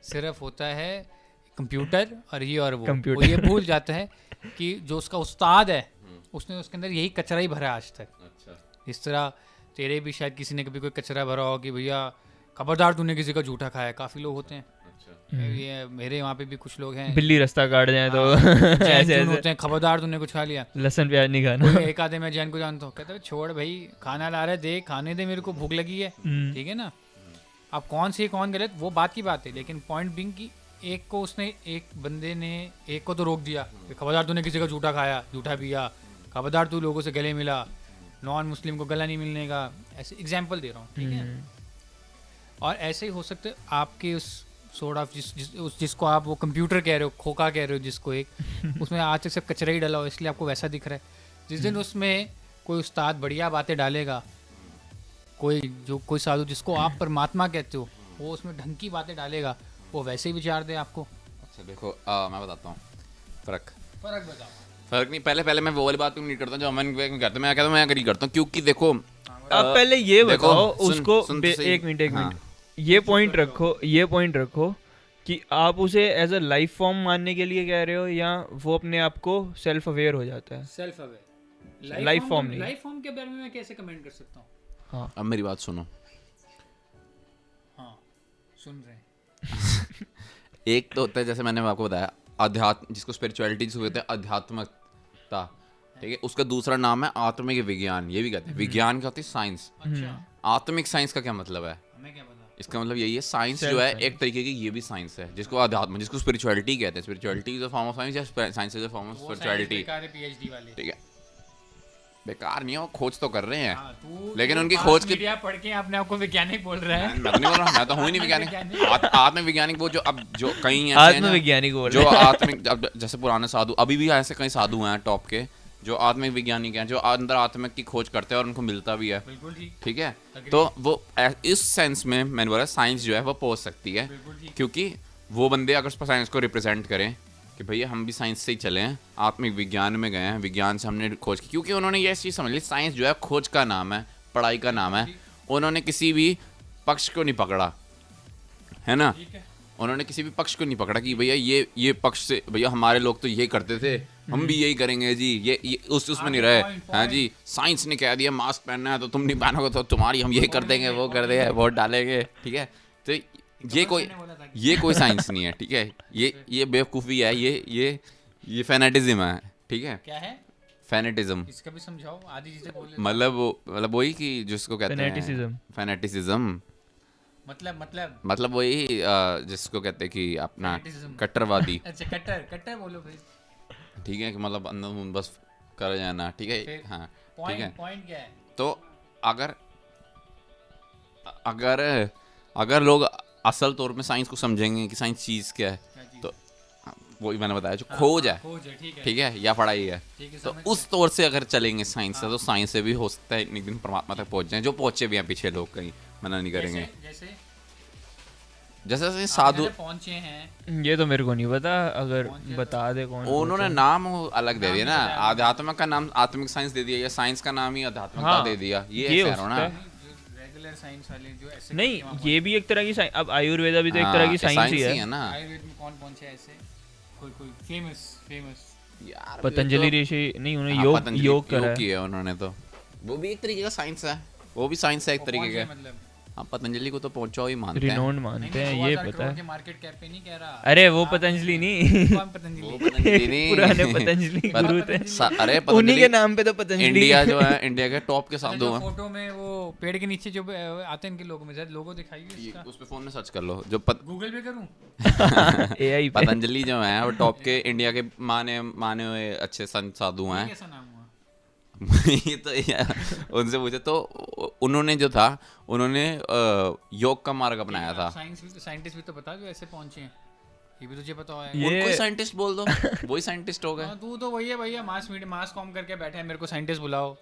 सिर्फ होता है कंप्यूटर और ये और वो ये भूल जाता है कि जो उसका उस्ताद है उसने उसके अंदर यही कचरा ही भरा आज तक। अच्छा। इस तरह तेरे भी शायद किसी ने कभी कोई कचरा भरा हो कि भैया खबरदार तूने किसी का झूठा खाया। काफी लोग होते हैं। अच्छा। ये मेरे वहाँ पे भी कुछ लोग हैं, बिल्ली रास्ता काट जाए तो ऐसे होते हैं, खबरदार तूने कुछ खा लिया, लहसुन प्याज नहीं खाना। एक आधे मैं जैन को जानता हूँ, कहता है छोड़ भाई, खाना ला रहे दे, खाने दे, मेरे को भूख लगी है, ठीक है ना। अब कौन सही कौन गलत वो बात की बात है, लेकिन पॉइंट बिंग की एक को उसने, एक बंदे ने एक को तो रोक दिया, खबरदार तूने किसी का झूठा खाया, झूठा पिया, खबरदार तू लोगों से गले मिला, नॉन मुस्लिम को गला नहीं मिलने का। ऐसे एग्जाम्पल दे रहा हूँ, ठीक है। और ऐसे ही हो सकते है आपके उस सोर्ट ऑफ जिसको आप वो कंप्यूटर कह रहे हो, खोखा कह रहे हो जिसको, एक उसमें आज तक सब कचरा ही डाला हो, इसलिए आपको वैसा दिख रहा है। जिस दिन उसमें कोई उस्ताद बढ़िया बातें डालेगा, कोई साधु जिसको आप परमात्मा कहते हो, वो उसमें ढंग की बातें डालेगा, वो वैसे ही विचार दे आपको। अच्छा देखो, मैं बताता हूँ फर्क बताओ। फर्क नहीं, पहले मैं वो वाली बात नहीं करता जो अमन करता हूँ, मैं कहता हूँ मैं एग्री करता हूँ, क्योंकि देखो आप पहले ये बताओ उसको, एक मिनट ये पॉइंट रखो कि आप उसे एज अ लाइफ फॉर्म मानने के लिए कह रहे हो, या वो अपने आप को सेल्फ अवेयर हो जाता है। सेल्फ अवेयर लाइफ फॉर्म नहीं। लाइफ फॉर्म के बारे में मैं कैसे कमेंट कर सकता हूँ? हाँ, अब मेरी बात सुनो। हाँ, सुन रहे हैं। एक तो होता है जैसे मैंने आपको बताया अध्यात्म, जिसको स्पिरिचुअलिटी जिसको कहते हैं अध्यात्मकता, ठीक है। उसका दूसरा नाम है आत्मिक विज्ञान, ये भी कहते हैं। विज्ञान क्या होती है? साइंस। अच्छा। आत्मिक साइंस का क्या मतलब है? हमें क्या पता? इसका मतलब यही है, साइंस जो है एक तरीके की ये भी साइंस है, जिसको अध्यात्म, जिसको स्पिरिचुअलिटी कहते हैं। Spirituality is a form of science, या science is a form of spirituality, ठीक है। बेकार नहीं है, वो खोज तो कर रहे हैं। हाँ, तू लेकिन तू उनकी mass खोज की media पढ़ के अपने आप को वैज्ञानिक बोल रहा है। मैं तो नहीं बोल रहा, मैं तो हूँ ही नहीं वैज्ञानिक। आत्मवैज्ञानिक वो जो अब जो कई ऐसे हैं आत्मवैज्ञानिक बोल जो रहे हैं। आत्मिक अब जैसे पुराने साधु, अभी भी ऐसे कई साधु हैं टॉप के जो आत्मिक वैज्ञानिक हैं, जो अंदर आत्मिक की खोज करते हैं और उनको मिलता भी है। बिल्कुल ठीक, ठीक है, Agree. तो वो इस सेंस में मैंने बोला साइंस जो है वो पहुंच सकती है, बिल्कुल ठीक। क्योंकि वो बंदे अगर साइंस को रिप्रेजेंट करें कि भैया हम भी साइंस से ही चले हैं, आत्मिक विज्ञान में गए हैं, विज्ञान से हमने खोज की, क्योंकि उन्होंने ये चीज़ समझ ली साइंस जो है खोज का नाम है, पढ़ाई का नाम है। उन्होंने किसी भी पक्ष को नहीं पकड़ा, है ना, ठीक है। उन्होंने किसी भी पक्ष को नहीं पकड़ा कि भैया ये पक्ष से भैया हमारे लोग तो ये करते थे, हम भी यही करेंगे जी, ये उसमें नहीं रहे। हाँ जी, साइंस ने कह दिया मास्क पहनना है तो तुम नहीं पहनोगे तो तुम्हारी हम ये कर देंगे, वो कर देंगे, वोट डालेंगे। ठीक है, तो ये कोई साइंस नहीं है। ठीक है, ये बेवकूफ़ी है, ये फैनेटिज्म है। ठीक है, क्या है फैनेटिज्म इसका भी समझाओ, आधी चीजें बोल मतलब वही कि जिसको कहते हैं Fanaticism. फैनेटिसिज्म, मतलब वही जिसको कहते हैं कि अपना Fanaticism. कट्टरवादी। अच्छा, कट्टर बोलो भाई। ठीक है, कि मतलब अंदर बस कर जाना। ठीक है, फिर हाँ ठीक है। पॉइंट क्या है? तो अगर लोग असल तौर में साइंस को समझेंगे कि साइंस चीज़ क्या है, क्या चीज़? तो वही मैंने बताया जो खोज है, खोज है, ठीक है। ठीक है, या पढ़ाई है, ठीक है, तो समझ उस तौर से अगर चलेंगे साइंस से, तो साइंस से भी हो सकता है एक दिन परमात्मा तक पहुंच जाए, जो पहुंचे भी हैं पीछे लोग, कहीं मना नहीं करेंगे। जैसे जैसे साधु पहुंचे हैं, ये तो मेरे को नहीं पता, अगर कौन से बता दे कौन। उन्होंने नाम अलग दे नाम दिया नहीं ना, बताया। आध्यात्म का नाम आत्मिक साइंस दे दिया, या साइंस का नाम ही आध्यात्मिकता हाँ, दे दिया, ये ये कह हो रहा हूं ना। सकता है। जो रेगुलर साइंस वाले जो ऐसे नहीं, करके वहाँ ये भी एक तरह की साइंस, अब आयुर्वेदा भी तो एक तरह की साइंस ही है। ना आयुर्वेद में कौन पहुंचे ऐसे, कोई फेमस यार। पतंजलि ऋषि नहीं, उन्होंने हाँ, योग पतंजलि योग करा है। किया उन्होंने, तो वो भी एक तरीके का साइंस है, वो भी साइंस है एक तरीके का। मतलब हाँ, पतंजलि को तो पहुंचो ही मानते हैं। रिनोन्ड मानते हैं, ये पता है। मार्केट कैप पे नहीं कह रहा। अरे वो पतंजलि नहीं, कौन पतंजलि? वो पतंजलि नहीं, पुराने पतंजलि गुरु थे, अरे उन्हीं पतंजलि के नाम पे तो पतंजलि। इंडिया जो है, इंडिया के टॉप के अच्छा, साधु जो हैं। फोटो में वो पेड़ के नीचे जो आते हैं इनके लोगों में, लोगो दिखाइए इसका। उस पे फोन में सर्च कर लो, जो गूगल पे करूं? एआई पे। पतंजलि जो है वो टॉप के इंडिया के माने हुए अच्छे संत साधु हैं। कैसा नाम हुआ? ये तो उनसे पूछे तो उन्होंने जो था, उन्होंने योग का मार्ग अपनाया था। साइंटिस्ट भी तो बता जो ऐसे पहुंचे हैं, ये भी तुझे पता है। ये- उनको साइंटिस्ट बोल दो, वही साइंटिस्ट हो गए। हाँ, तू तो वही है भैया, मास कॉम करके बैठे हैं, मेरे को साइंटिस्ट बुलाओ।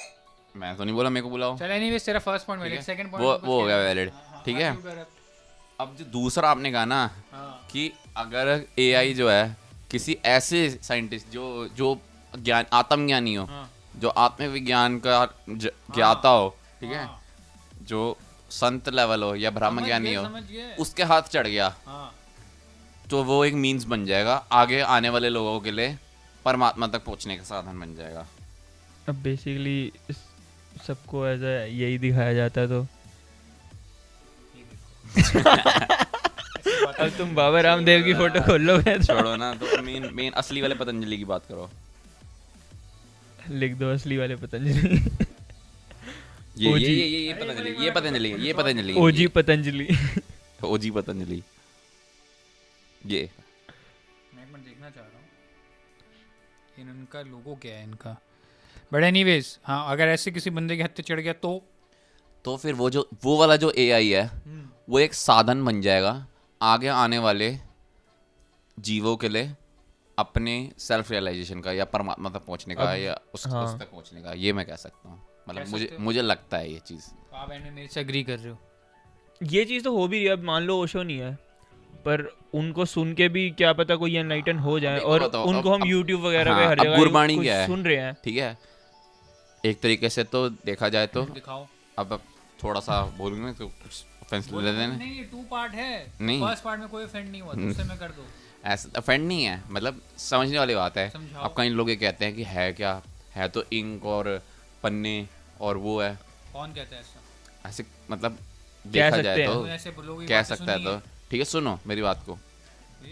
मैं तो नहीं बोला मेरे को बुलाओ, चल एनीवेज, तेरा फर्स्ट पॉइंट ठीक मेरे है। सेकंड वो पॉइंट हो गया वैलिड। ठीक है, अब जो दूसरा आपने कहा ना कि अगर एआई जो है किसी ऐसे साइंटिस्ट जो ज्ञान आत्मज्ञानी हो, जो आत्मविज्ञान का ज्ञाता हो, ठीक है, जो संत लेवल हो या ब्रह्म ज्ञानी हो, उसके हाथ चढ़ गया, तो वो एक मीन्स बन जाएगा आगे आने वाले लोगों के लिए, परमात्मा तक पहुंचने का साधन बन जाएगा। अब बेसिकली सबको ऐसा यही दिखाया जाता है, तो अब तुम बाबा रामदेव की फोटो खोल लोगे तो छोड़ो ना, तो मेन असली वाले पतंजलि की बात करो। लिख दो असली वाले पतंजलि। ये पतंजलि, ये पतंजलि, ओजी पतंजली। ओजी पतंजलि, ये मैं एक मिनट देखना चाह रहा हूँ इनका लोगो क्या है इनका। बट एनीवेज, हाँ, अगर ऐसे किसी बंदे के हत्थे चढ़ गया तो फिर वो वाला जो एआई है वो एक साधन बन जाएगा आगे आने वाले जीवों के लिए, अपने सेल्फ रियलाइजेशन का या परमात्मा तक पहुंचने का, या उस तक पहुंचने का। ये मैं कह सकता हूँ, मतलब मुझे लगता है ये चीज़। आप मेरे से एग्री कर रहे हो? ये चीज़ तो हो भी रही है। अब मान लो ओशो नहीं है, पर उनको सुन के भी क्या पता कोई एनलाइटन हो जाए, और उनको हम यूट्यूब वगैरह पे हर जगह गुरबाणी क्या है, सुन रहे हैं। ठीक है, एक तरीके से तो देखा जाए तो दिखाओ। अब थोड़ा सा बोलूंगा तो कुछ ऑफेंस ले लेते हैं। नहीं, ये 2 पार्ट है। नहीं, फर्स्ट पार्ट में कोई ऑफेंड नहीं हुआ, दूसरे में कर दो। ऐसा ऑफेंड नहीं है, मतलब समझने वाली बात है। समझाओ। अब कई लोग ये कहते हैं कि है क्या है, तो इंक और पन्ने और वो है, कौन कहता है ऐसा? ऐसे मतलब कह देखा सकते जाए हैं। तो ऐसे लोग कह सकता है, तो ठीक है, सुनो मेरी बात को।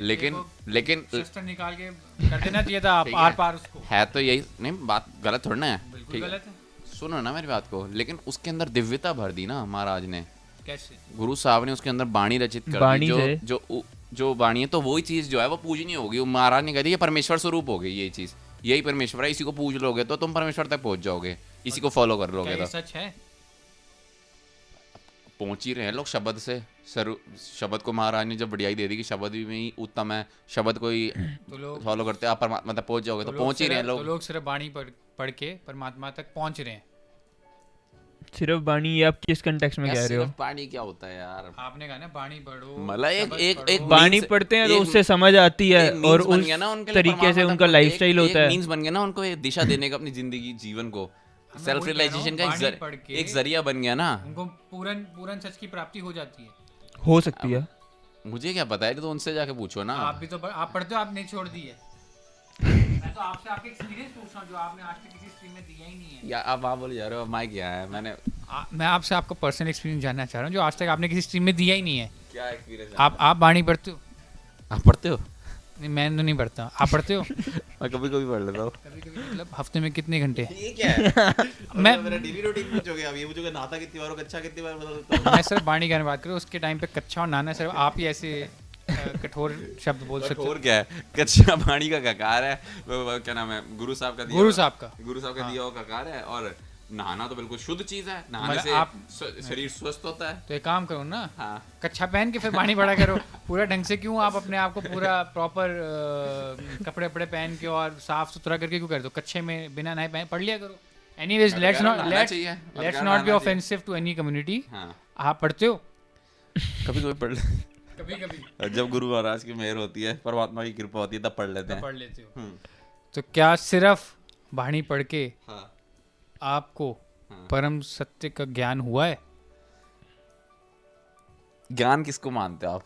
लेकिन शस्त्र निकाल के कर देना चाहिए था ठीक है। आर पार उसको। है तो यही नहीं, बात गलत थोड़ा ना है, बिल्कुल ठीक है, गलत है। सुनो ना मेरी बात को। लेकिन उसके अंदर दिव्यता भर दी ना महाराज ने, कैसे? गुरु साहब ने उसके अंदर बाणी रचित कर बाणी दी, से। जो बाणी है, तो वही चीज जो है वो पूजनीय होगी। महाराज ने कह दी ये परमेश्वर स्वरूप हो गई, ये चीज, यही परमेश्वर है, इसी को पूज लोगे तो तुम परमेश्वर तक पहुंच जाओगे। इसी को फॉलो कर क्या लोगे ये तो सच है? पहुंच ही रहे हैं लोग शब्द से। शब्द को महाराज ने जब बढ़ियाई दे दी कि शब्द भी में ही उत्तम है, शब्द को ही तो लोग फॉलो करते हैं आप परमात्मा तक पहुंच जाओगे, तो पहुंच ही रहे हैं तो लोग। लोग सिर्फ बाणी पढ़ के परमात्मा तक पहुंच रहे हैं। सिर्फ बाणी, ये आप किस कंटेक्स्ट में यार कह रहे हो? सिर्फ पानी क्या होता है यार? आपने कहा ना बाणी पढ़ो, मतलब शब्द एक पढ़ो। बाणी means- पढ़ते हैं तो एक- उससे समझ आती है एक means और बन उस गया ना उनके लिए तरीके से परमात्मा उनका तक लाइफस्टाइल होता है। मीन्स बन गया ना उनको, एक दिशा देने का अपनी जिंदगी जीवन को, मैं सेल्फ वही कह रहा हूँ, रियलाइजेशन का बाणी पढ़ के एक जरिया बन गया ना। उनको पूर्ण सच की प्राप्ति हो जाती है। हो सकती है। मुझे क्या पता है, तो उनसे जाके पूछो ना। आप भी तो आप पढ़ते हो, आप नहीं छोड़ दी है। मैं तो आपसे आपके एक्सपीरियंस पूछ रहा हूँ जो आपने आज तक किसी स्ट्रीम में दिया ही नहीं है। या आप वहाँ बोले जा रहे हो, अब मैं क्या है, मैंने मैं आपसे आपका पर्सनल एक्सपीरियंस जानना चाह रहा हूँ जो आज तक आपने किसी स्ट्रीम में दिया ही नहीं है। क्या एक्सपीरियंस आप बाणी पढ़ते हो? आप पढ़ते हो? नहीं, मैं तो नहीं पढ़ता। आप पढ़ते हो? मैं कभी कभी पढ़ लेता हूँ। कभी कभी मतलब हफ्ते में कितने घंटे? ये क्या है? मैं मेरा डेली रूटीन पूछोगे अब, ये पूछोगे नहाता कितनी बार हो, कच्चा कितनी बार बता देता हूँ। मैं सिर्फ बाणी की बात करूँ, उसके टाइम पे कच्चा और नाना सिर्फ आप ही ऐसे कठोर शब्द बोल सकते हो। कठोर क्या है? कच्चा पानी का ककार है, क्या नाम है, गुरु साहब का दिया गुरु हुआ- साहब का। गुरु साहब का हाँ। दिया हुआ ककार है। और नहाना तो बिल्कुल शुद्ध चीज है, नहाने मतलब से आप- शरीर स्वस्थ होता है। तो एक काम करो ना, हाँ, कच्छा पहन के फिर बाणी पढ़ा करो पूरा ढंग से। क्यों आप अपने आप को पूरा प्रॉपर कपड़े वपड़े पहन के और साफ सुथरा करके क्यों करते हो? कच्छे में बिना नहाए पहन पढ़ लिया करो। एनीवेज लेट्स नॉट नहाना चाहिए, लेट्स नहाना नॉट बी चाहिए। Offensive to any community. हाँ, आप पढ़ते हो? कभी कभी पढ़ ले। कभी कभी जब गुरु महाराज की मेहर होती है, परमात्मा की कृपा होती है, तब पढ़ लेते हैं। पढ़ लेते हो। हम्म, तो क्या सिर्फ बाणी पढ़ के हाँ। आपको हाँ। परम सत्य का ज्ञान हुआ है? ज्ञान किसको मानते हो आप?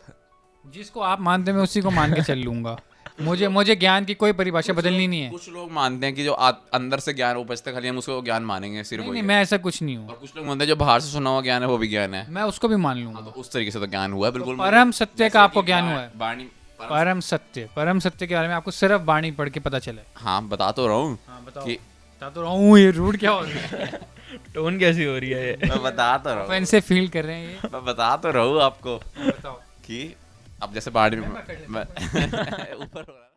जिसको आप मानते हैं मैं उसी को मान के चल लूंगा। मुझे ज्ञान की कोई परिभाषा बदलनी नहीं है। कुछ लोग मानते हैं कि जो अंदर से ज्ञान उपजता है, खाली हम उसको ज्ञान मानेंगे, सिर्फ नहीं वही नहीं, है। मैं ऐसा कुछ नहीं हूँ। और कुछ लोग मानते हैं जो बाहर से सुना हुआ ज्ञान है वो भी ज्ञान है। मैं उसको भी मान हाँ, लूंगा। तो उस तरीके से तो ज्ञान हुआ है बिल्कुल। परम सत्य जैसे का आपको कि ज्ञान हुआ है। बाणी परम सत्य के बारे में आपको सिर्फ बाणी पढ़ के पता चला है। हाँ, बता तो रहा हूँ हाँ बताओ। कि बता तो रहा हूँ, ये रूड क्या हो रहा है? टोन कैसी हो रही है ये? मैं बता तो रहा हूँ, ऑफेंसिव फील कर रहे हैं ये। मैं बता तो रहा हूँ आपको बताओ। कि अब जैसे बाणी में मैं कर लेता मैं ऊपर हो रहा है।